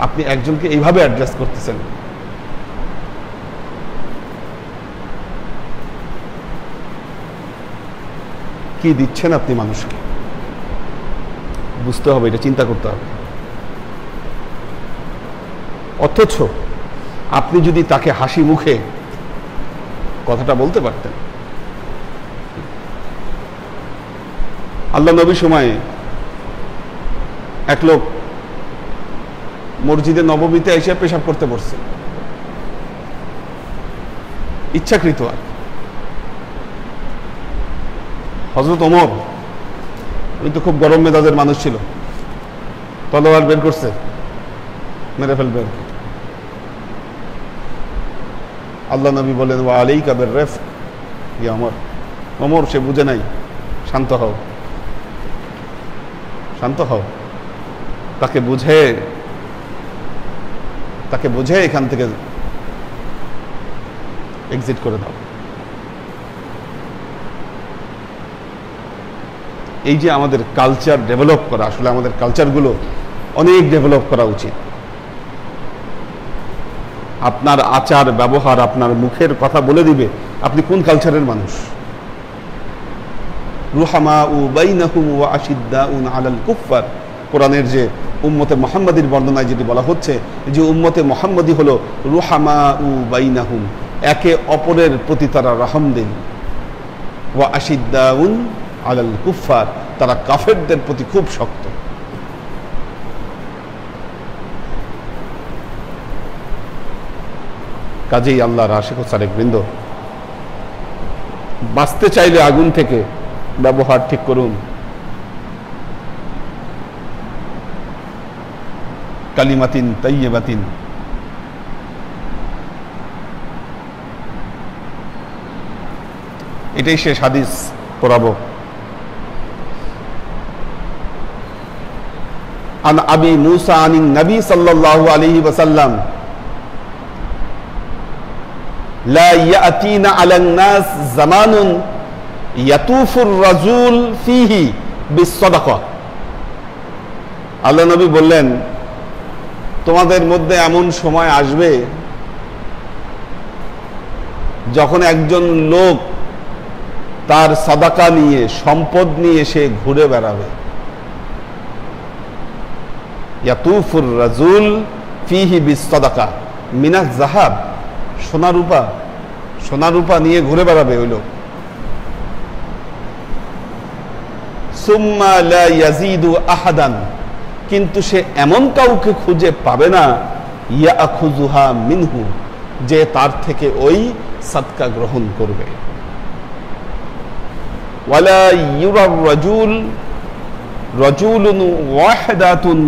আপনি একজনকে এইভাবে অ্যাড্রেস করতেছেন। কি দিচ্ছেন আপনি মানুষকে? বুঝতে হবে, এটা চিন্তা করতে হবে। অথচ আপনি যদি তাকে হাসি মুখে কথাটা বলতে পারতেন। আল্লাহ নবীর সময়ে এক লোক মসজিদে নববীতে এসে পেশাব করতে বসছে, ইচ্ছাকৃত। আর হযরত ওমর, উনি তো খুব গরম মেজাজের মানুষ ছিল, তলোয়ার বের করছে, মেরে ফেলবে। আল্লাহ নবী বলেন, ওয়া আলাইকা বিররিফক ইয়া ওমর। ওমর, সে বুঝে নাই, শান্ত হও, শান্ত হও, তাকে বুঝে এখান থেকে এক্সিট করে দাও। এই যে আমাদের কালচার ডেভেলপ করা, আসলে আমাদের কালচারগুলো অনেক ডেভেলপ করা উচিত। আপনার আচার ব্যবহার, আপনার মুখের কথা বলে দিবে আপনি কোন কালচারের মানুষ। রুহামাউ বাইনাহুম ওয়া আশিদ্দাউন আলাল কুফফার, কোরআনের যে উম্মতে মুহাম্মাদির বর্ণনায় যেটি বলা হচ্ছে, যে উম্মতে মুহাম্মাদি হলো রুহামাউ বাইনাহুম, একে অপরের প্রতি তারা রহম দেন, ওয়া আশিদ্দাউন আলাল কুফফার, তারা কাফেরদের প্রতি খুব শক্ত। কাজেই আল্লাহর আশিক ও সালেক বৃন্দ, বাঁচতে চাইলে আগুন থেকে ব্যবহার ঠিক করুন। কালিমাতিন তাইয়্যিবাতিন, এটাই শেষ হাদিস পড়াবো। আন আবি মুসা আনিন নবী সাল্লাল্লাহু আলাইহি ওয়াসাল্লাম, লা ইয়াতিনা আলান নাস জামানুন ইয়াতুফুর রাজুল ফিহি বিসসাদাকা। আল্লাহ নবী বললেন, তোমাদের মধ্যে এমন সময় আসবে যখন একজন লোক তার সাদাকা নিয়ে, সম্পদ নিয়ে সে ঘুরে বেড়াবে। ইয়াতুফুর রাজুল ফিহি বিসসাদাকা মিনাজ যাহাব, সোনা রূপা নিয়ে ঘুরে বেড়াবে ওই লোক। সুম্মা লা ইয়াজিদু আহাদান, কিন্তু সে এমন কাউকে খুঁজে পাবে না, ইয়াখুযুহা মিনহু, যে তার থেকে ওই সাদকা গ্রহণ করবে। ওয়ালা ইউরার রাজুলুন ওয়াহিদাতুন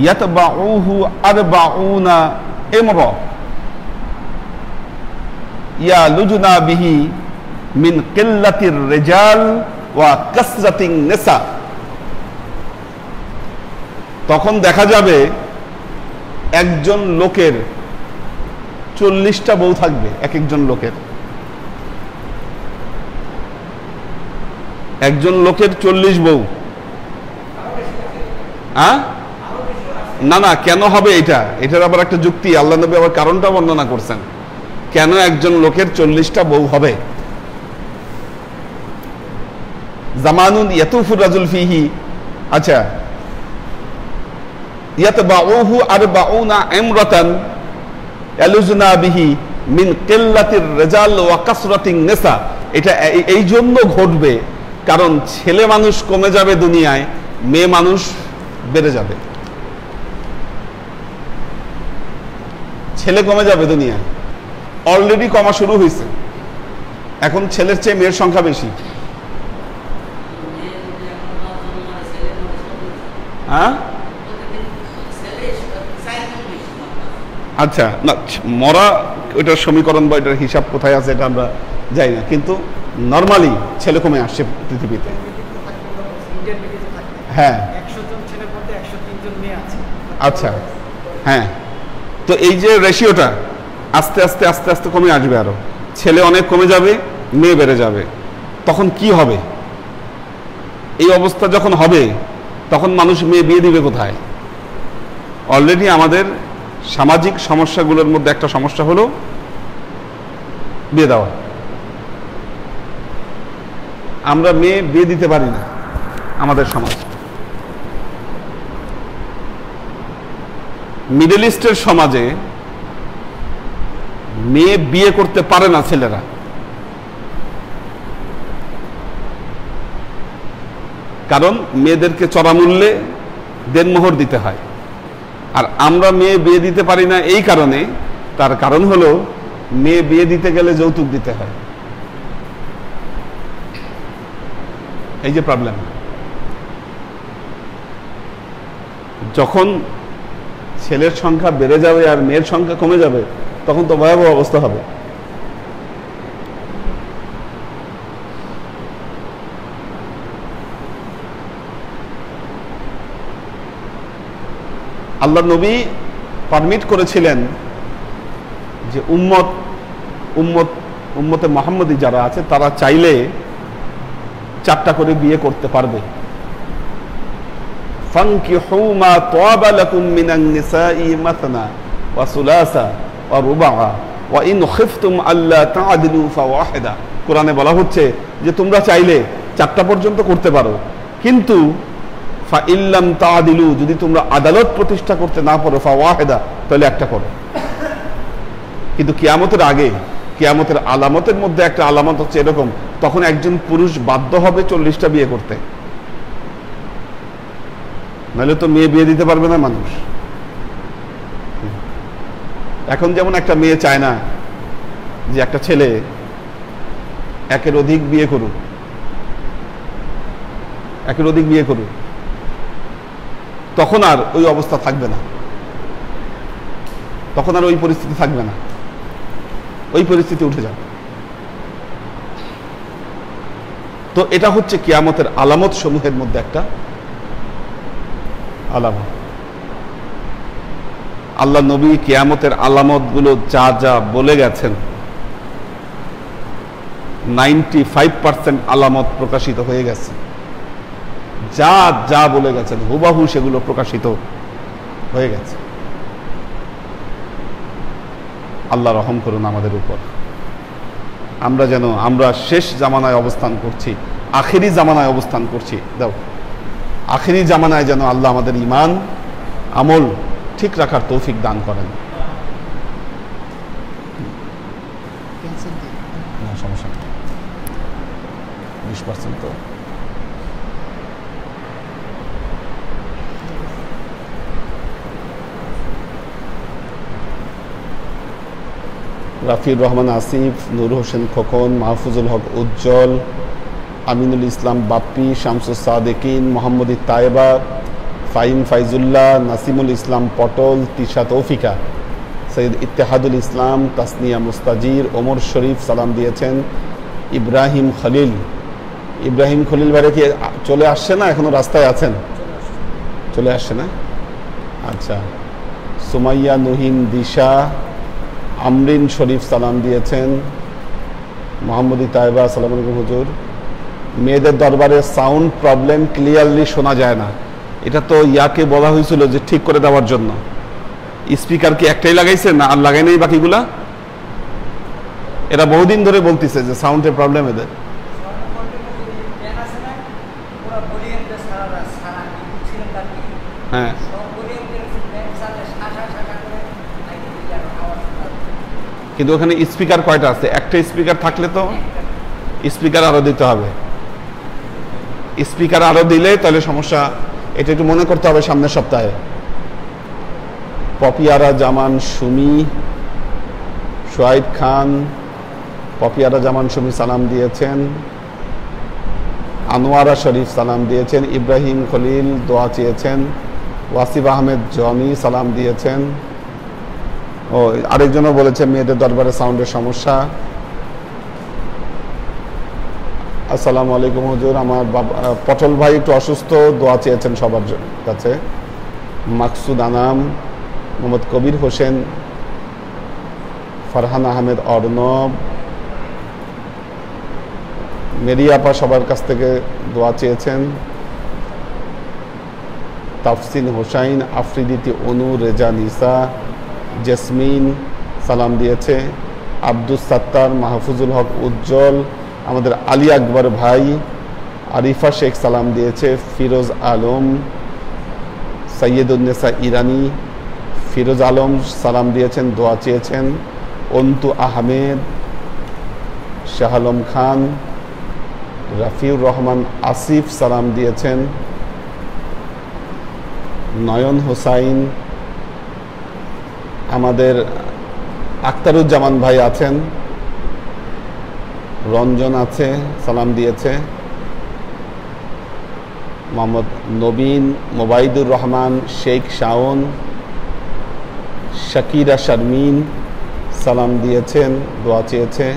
ইয়াতবাউহু আরবাউনা ইমরা ইয়ালুজনা বিহি মিন কিল্লাতির রিজাল ওয়া কাসরাতিন নিসা। তখন দেখা যাবে একজন লোকের 40টা বউ থাকবে, এক একজন লোকের। একজন লোকের 40 বউ। হ্যাঁ, না না, কেন হবে এটা? এটার আবার একটা যুক্তি, আল্লাহ নবী আবার কারণটা বর্ণনা করছেন কেন একজন লোকের 40টা বউ হবে। জামানুন ইয়াতুফুর রাজুল ফিহি, আচ্ছা, ইয়াতবাউহু আরবাউনা ইমরাতান ইয়ালুজনা বিহি মিন কিল্লাতির রিজাল ওয়া কাসরাতিন নিসা। এটা এই জন্য ঘটবে কারণ ছেলে মানুষ কমে যাবে দুনিয়ায়, মেয়ে মানুষ বেড়ে যাবে। ছেলে কমে যাবে দুনিয়ায়, অলরেডি কমা শুরু হয়েছে, এখন ছেলের চেয়ে মেয়ের সংখ্যা বেশি। হ্যাঁ, আচ্ছা, না মরা ওইটার সমীকরণ বা এটার হিসাব কোথায় আছে এটা আমরা যাই না, কিন্তু নর্মালি ছেলে কমে আসছে পৃথিবীতে। হ্যাঁ, আচ্ছা, হ্যাঁ, তো এই যে রেশিওটা আস্তে আস্তে আস্তে আস্তে কমে আসবে, আরো ছেলে অনেক কমে যাবে, মেয়ে বেড়ে যাবে। তখন কি হবে? এই অবস্থা যখন হবে তখন মানুষ মেয়ে বিয়ে দিবে কোথায়? অলরেডি আমাদের সামাজিক সমস্যাগুলোর মধ্যে একটা সমস্যা হলো বিয়ে দেওয়া। আমরা মেয়ে বিয়ে দিতে পারি না, আমাদের সমাজ। মিডল ইস্টের সমাজে মেয়ে বিয়ে করতে পারে না ছেলেরা, কারণ মেয়েদেরকে চড়া মূল্যে দেনমোহর দিতে হয়। আর আমরা মেয়ে বিয়ে দিতে পারি না এই কারণে, তার কারণ হলো মেয়ে বিয়ে দিতে গেলে যৌতুক দিতে হয়। এই যে প্রবলেম, যখন ছেলের সংখ্যা বেড়ে যাবে আর মেয়ের সংখ্যা কমে যাবে তখন তো ভয়াবহ অবস্থা হবে। আল্লাহ নবী পারমিট করেছিলেন যে উম্মতে মুহাম্মদী যারা আছে তারা চাইলে 4টা করে বিয়ে করতে পারবে। ফানকিহু মা তাবা লাকুম মিনান নিসাই মাসনা ওয়া সুলাসা ওয়া রুবা ওয়া ইন খিফতুম আল্লা তা'দিলু ফাওয়াহিদা। কোরআনে বলা হচ্ছে যে তোমরা চাইলে 4টা পর্যন্ত করতে পারো, কিন্তু ফাইল্লাম তা'দিলু, যদি তোমরা আদালত প্রতিষ্ঠা করতে না পারো, ফাওয়াহিদা, তাহলে একটা করো। কিন্তু কিয়ামতের আগে, কিয়ামতের আলামতের মধ্যে একটা আলামত হচ্ছে এরকম, তখন একজন পুরুষ বাধ্য হবে 40টা বিয়ে করতে, নাহলে তো মেয়ে বিয়ে দিতে পারবে না মানুষ। এখন যেমন একটা মেয়ে চায় না যে একটা ছেলে একের অধিক বিয়ে করুক, একের অধিক বিয়ে করুক, তখন আর ওই অবস্থা থাকবে না, তখন আর ওই পরিস্থিতি থাকবে না, ওই পরিস্থিতি উঠে যাবে। তো এটা হচ্ছে কিয়ামতের আলামত সমূহের মধ্যে একটা আলামত। আল্লাহ নবী কিয়ামতের আলামত গুলো যা যা বলে গেছেন, 95% আলামত প্রকাশিত হয়ে গেছে। যা যা বলে গেছেন হুবাহু সেগুলো প্রকাশিত হয়ে গেছে। আল্লাহ রহম করুন আমাদের উপর। আমরা শেষ জামানায় অবস্থান করছি, আখেরি জামানায় অবস্থান করছি। দাও, আখেরি জামানায় যেন আল্লাহ আমাদের ঈমান আমল ঠিক রাখার তৌফিক দান করেন। সমস্যা 20% তো রাফিউর রহমান আসিফ, নূর হোসেন খোকন, মাহফুজুল হক উজ্জ্বল, আমিনুল ইসলাম বাপ্পি, শামসুস সাদেকিন, মোহাম্মদী তায়েবা, ফাইম ফাইজুল্লাহ, নাসিমুল ইসলাম পটল, তিশা তৌফিকা, সৈয়দ ইত্তেহাদুল ইসলাম, তাসনিয়া মুস্তাজির, ওমর শরীফ সালাম দিয়েছেন, ইব্রাহিম খলিল ভাইরা কি চলে আসছে না এখনো রাস্তায় আছেন? চলে আসছে না? আচ্ছা। সুমাইয়া নুহিন দিশা, আমরিন শরীফ সালাম দিয়েছেন, মোহাম্মদী তায়েবা আসসালামু আলাইকুম হুজুর, মেয়েদের দরবারে সাউন্ড প্রবলেম, ক্লিয়ারলি শোনা যায় না। এটা তো ইয়াকে বলা হয়েছিল যে ঠিক করে দেওয়ার জন্য। স্পিকার কি একটাই লাগাইছে না আর লাগাই নেই বাকিগুলা? এরা বহুদিন ধরে বলতেছে যে সাউন্ডের প্রবলেম এদের। হ্যাঁ, কিন্তু ওখানে স্পিকার কয়টা আছে? একটা স্পিকার থাকলে তো স্পিকার আরো দিতে হবে। স্পিকার আরো দিলে তাহলে সমস্যা। এটা একটু মনে করতে হবে সামনের সপ্তাহে। পপিয়ারা জামান সুমি, সোহাইব খান, পপিয়ারা জামান সুমি সালাম দিয়েছেন। আনোয়ারা শরীফ সালাম দিয়েছেন। ইব্রাহিম খলিল দোয়া চেয়েছেন। ওয়াসিফ আহমেদ জনি সালাম দিয়েছেন। ও আরেকজনও বলেছে মেয়েদের দরবারে সাউন্ডের সমস্যা। আসসালামু আলাইকুম হুজুর, আমার পটল ভাই একটু অসুস্থ, দোয়া চেয়েছেন সবার কাছে। মাকসুদ আনাম, মোহাম্মদ কবির হোসেন, ফারহান আহমেদ অর্ণব, মেরিয়াপা সবার কাছ থেকে দোয়া চেয়েছেন। তাফসিন হোসাইন, আফ্রিদিতি অনু, রেজা নিসা, জেসমিন সালাম দিয়েছে। আব্দুস সাত্তার, মাহফুজুল হক উজ্জ্বল, আমাদের আলী আকবর ভাই, আরিফা শেখ সালাম দিয়েছে। ফিরোজ আলম, সৈয়দুন্নেসা ইরানি, ফিরোজ আলম সালাম দিয়েছেন, দোয়া চেয়েছেন। অন্তু আহমেদ, শাহ আলম খান, রাফিউর রহমান আসিফ সালাম দিয়েছেন। নয়ন হোসাইন, আমাদের আখতারুজ্জামান ভাই আছেন, রঞ্জন আছে, সালাম দিয়েছে। মোহাম্মদ নবীন, মোবাইদুর রহমান, শেখ শাওন, শাকিরা শারমিন সালাম দিয়েছেন, দোয়া চেয়েছে।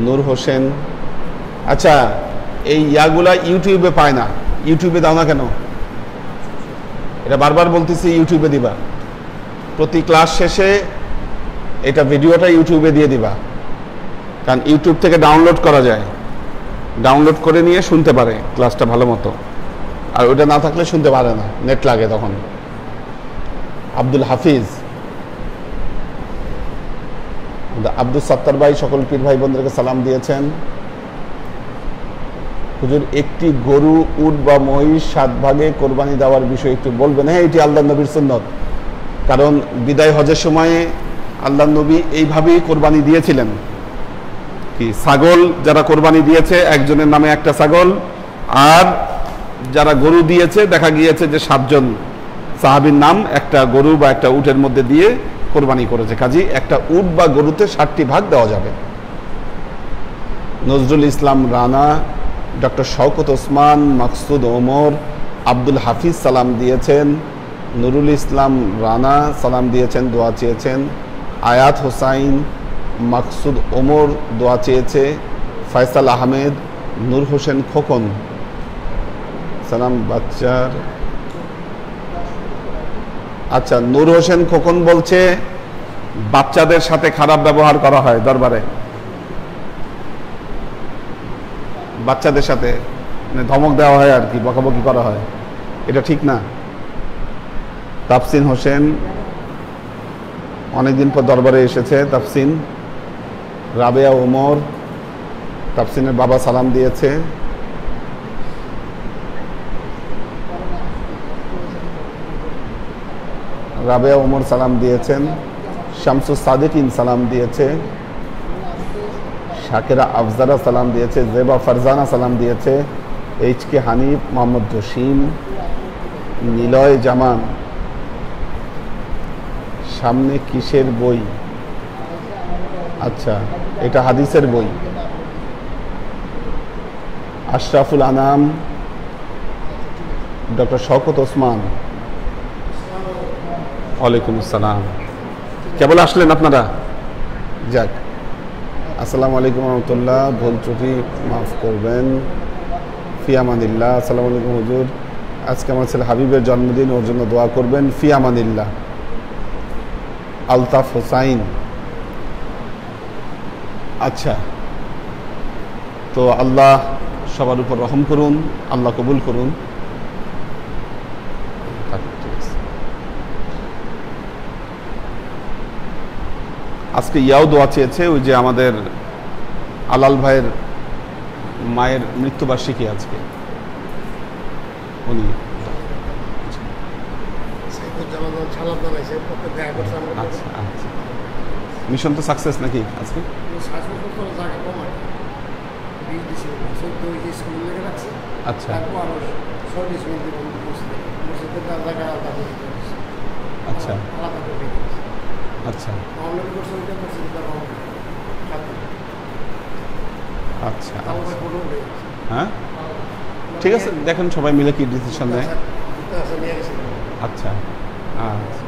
নূর হোসেন। আচ্ছা, এই ইয়াগুলা ইউটিউবে পায় না, ইউটিউবে দাও না কেন? এটা বারবার বলতেছি ইউটিউবে দিবা। প্রতি ক্লাস শেষে এটা ভিডিওটা ইউটিউবে দিয়ে দিবা, কারণ ইউটিউব থেকে ডাউনলোড করা যায়, ডাউনলোড করে নিয়ে শুনতে পারে ক্লাসটা ভালো মতো। আর ওটা না থাকলে শুনতে পারে না, নেট লাগে তখন। আব্দুল হাফিজ, আব্দুল সাত্তার ভাই সকল পীর ভাই বোনদেরকে সালাম দিয়েছেন। হুজুর, একটি গরু, উট বা মহিষ 7 ভাগে কোরবানি দেওয়ার বিষয়ে একটু বলবেন? হ্যাঁ, এটি আল্লাহ নবীর সুন্নত। কারণ বিদায় হজের সময়ে আল্লাহ নবী এইভাবেই কোরবানি দিয়েছিলেন। কি ছাগল যারা কোরবানি দিয়েছে, একজনের নামে একটা ছাগল, আর যারা গরু দিয়েছে দেখা গিয়েছে যে 7 জন সাহাবীর নাম একটা গরু বা একটা উটের মধ্যে দিয়ে কোরবানি করেছে। কাজী একটা উট বা গরুতে 7টি ভাগ দেওয়া যাবে। নজরুল ইসলাম রানা, ডক্টর শওকত ওসমান, মাকসুদ ওমর, আব্দুল হাফিজ সালাম দিয়েছেন। নুরুল ইসলাম রানা সালাম দিয়েছেন, দোয়া চেয়েছেন। আয়াত হোসাইন, মাকসুদ ওমর দোয়া চেয়েছে। ফয়সাল আহমেদ, নূর হোসেন খোকন সালাম বাচ্চার। আচ্ছা, নূর হোসেন খোকন বলছে বাচ্চাদের সাথে খারাপ ব্যবহার করা হয় দরবারে, বাচ্চাদের সাথে মানে ধমক দেওয়া হয় আর কি, বকাবকি করা হয়, এটা ঠিক না। তাফসিন হোসেন অনেকদিন পর দরবারে এসেছে। তাফসিন। রাবেয়া ওমর, তাফসিনের বাবা সালাম দিয়েছে। রাবেয়া ওমর সালাম দিয়েছেন। শামসুস সাদিকিন সালাম দিয়েছে। শাকেরা আফজারা সালাম দিয়েছে। জেবা ফারজানা সালাম দিয়েছে। এইচ.কে হানিফ, মোহাম্মদ জসিম, নিলয় জামান। সামনে কিসের বই? আচ্ছা, এটা হাদিসের বই। আশরাফুল আনাম, ডক্টর শওকত ওসমান। ওয়ালাইকুম আসসালাম। কেবল আসলেন আপনারা? যাক, আসসালামু আলাইকুম রহমতুল্লাহ। ভুল ত্রুটি মাফ করবেন। ফি আমানিল্লাহ। আসসালামু আলাইকুম হুজুর, আজকে আমার ছেলে হাবিবের জন্মদিন, ওর জন্য দোয়া করবেন। ফি আমানিল্লাহ। আলতাফ হোসাইন। আচ্ছা, তো আল্লাহ সবার উপর রহম করুন, আল্লাহ কবুল করুন। আজকে ইয়াও দোয়া চেয়েছে, ওই যে আমাদের আলাল ভাইয়ের মায়ের মৃত্যুবার্ষিকী আজকে, উনি আচ্ছা আচ্ছা মিশন তো সাকসেস নাকি আজকে? আচ্ছা আচ্ছা আচ্ছা আচ্ছা হ্যাঁ ঠিক আছে, দেখেন সবাই মিলে কি ডিসিশন নেয়। আচ্ছা আচ্ছা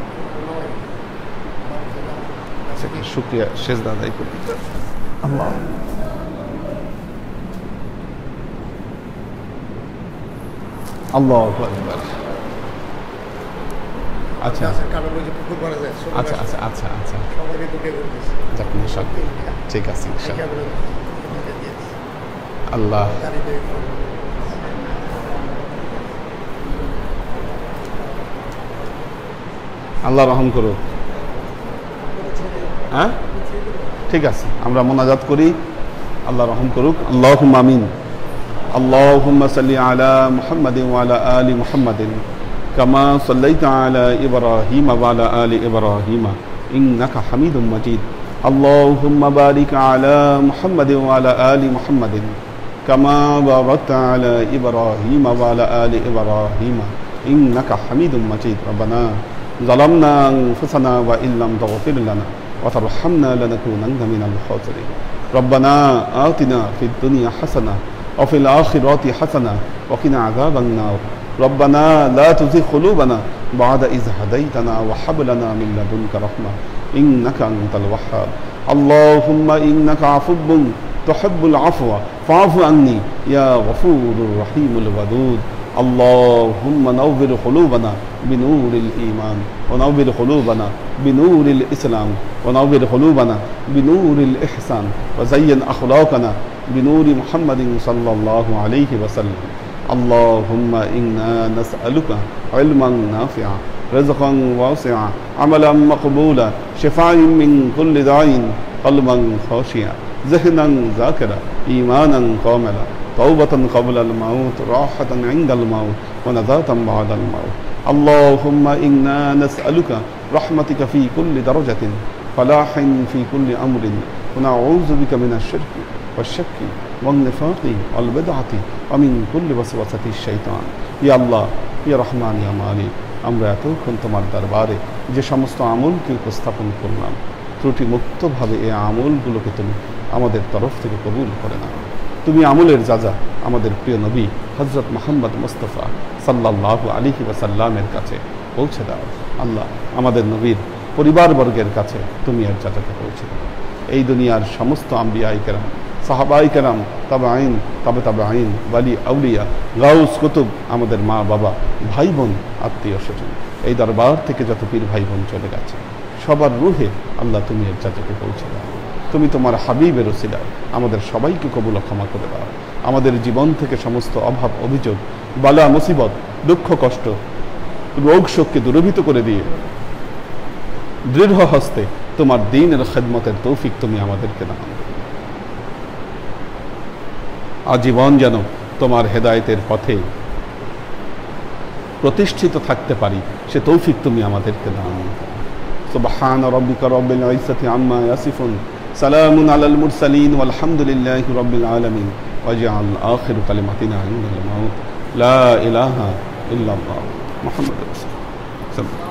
শুক্রিয়া, শেষ দাদাই করি। আল্লাহ আল্লাহু আকবার। আচ্ছা আচ্ছা আচ্ছা আচ্ছা আচ্ছা ঠিক আছে আল্লাহ আল্লাহ রহম করুক। হ্যাঁ ঠিক আছে, আমরা মোনাজাত করি, আল্লাহ রহম করুক। আল্লাহুম্মা আমিন। আল্লাহুম্মা সাল্লি আলা মুহাম্মাদিন ওয়া আলা আলি মুহাম্মাদিন কামা সাল্লাইতা আলা ইব্রাহিম ওয়া আলা আলি ইব্রাহিম ইন্নাকা হামিদুম মাজিদ। আল্লাহুম্মা বারিক আলা মুহাম্মাদিন ওয়া আলা আলি মুহাম্মাদিন কামা বারাকতা আলা ইব্রাহিম ওয়া আলা আলি ইব্রাহিম ইন্নাকা হামিদুম মাজিদ। রব্বানা ظلمنا أنفسنا وإن لم تغفر لنا وترحمنا لنكونن من الخاسرين. ربنا آتنا في الدنيا حسنة وفي الآخرة حسنة وقنا عذاب النار. ربنا لا تزغ قلوبنا بعد إذ هديتنا وهب لنا من لدنك رحمة إنك أنت الوهاب. اللهم إنك عفو تحب العفو فاعف عني يا غفور الرحيم الودود. اللهم نور قلوبنا بنور الإيمان ونور قلوبنا بنور الإسلام ونور قلوبنا بنور الإحسان وزين أخلاقنا بنور محمد صلى الله عليه وسلم. اللهم إنا نسألك علما نافعا رزقا واسعا عملا مقبولا شفاء من كل داء قلبا خاشعا ذهنا ذاكرا إيمانا كاملا توبة قبل الموت راحة عند الموت ونجاة بعد الموت. اللهم إنا نسألك رحمتك في كل درجة فلاح في كل أمر ونعوذ بك من الشرك والشك والنفاق والبدعة ومن كل وسوسة الشيطان. يا الله يا رحمن يا مالك, আমরা এতক্ষণ তোমার দরবারে যে সমস্ত আমলকে উপস্থাপন করলাম, ত্রুটি মুক্তভাবে এই আমলগুলোকে তুমি আমাদের তরফ থেকে কবুল করে নাও। তুমি আমলের যাজা আমাদের প্রিয় নবী হযরত মুহাম্মদ মুস্তাফা সাল্লাল্লাহু আলাইহি ওয়াসাল্লামের কাছে পৌঁছে দাও। আল্লাহ আমাদের নবীর পরিবারবর্গের কাছে তুমি এর যাজাকে পৌঁছে দাও। এই দুনিয়ার সমস্ত আম্বিয়ায়ে কেরাম, সাহাবায়ে কেরাম, তাবেঈন, তাবেঈন, ওয়ালি আউলিয়া, গাউস, কুতুব, আমাদের মা বাবা, ভাই বোন, আত্মীয় স্বজন, এই দরবার থেকে যত পীর ভাই বোন চলে গেছে সবার রুহে আল্লাহ তুমি এর যাজাকে পৌঁছে দাও। তুমি তোমার হাবিবের ওসিলায় আমাদের সবাইকে কবুল ক্ষমা করে দাও। আমাদের জীবন থেকে সমস্ত অভাব অভিযোগ, বালা মুসিবত, দুঃখ কষ্ট, রোগ শোককে দূরীভূত করে দিয়ে দৃঢ় হস্তে তোমার দ্বীনের খেদমতের তৌফিক তুমি আমাদেরকে দাও। আজীবন যেন তোমার হেদায়েতের পথে প্রতিষ্ঠিত থাকতে পারি সে তৌফিক তুমি আমাদেরকে দাও। সুবহান রাব্বিকা রাব্বিল ইজ্জাতি আম্মা ইয়াসিফুন সালামুন আলাল মুরসালিন ওয়ালহামদুলিল্লাহি রাব্বিল আলামিন ওয়াজআল আখিরু কালিমাতিনা ইনদাল মাউত লা ইলাহা ইল্লাল্লাহ মুহাম্মাদুর রাসূলুল্লাহ।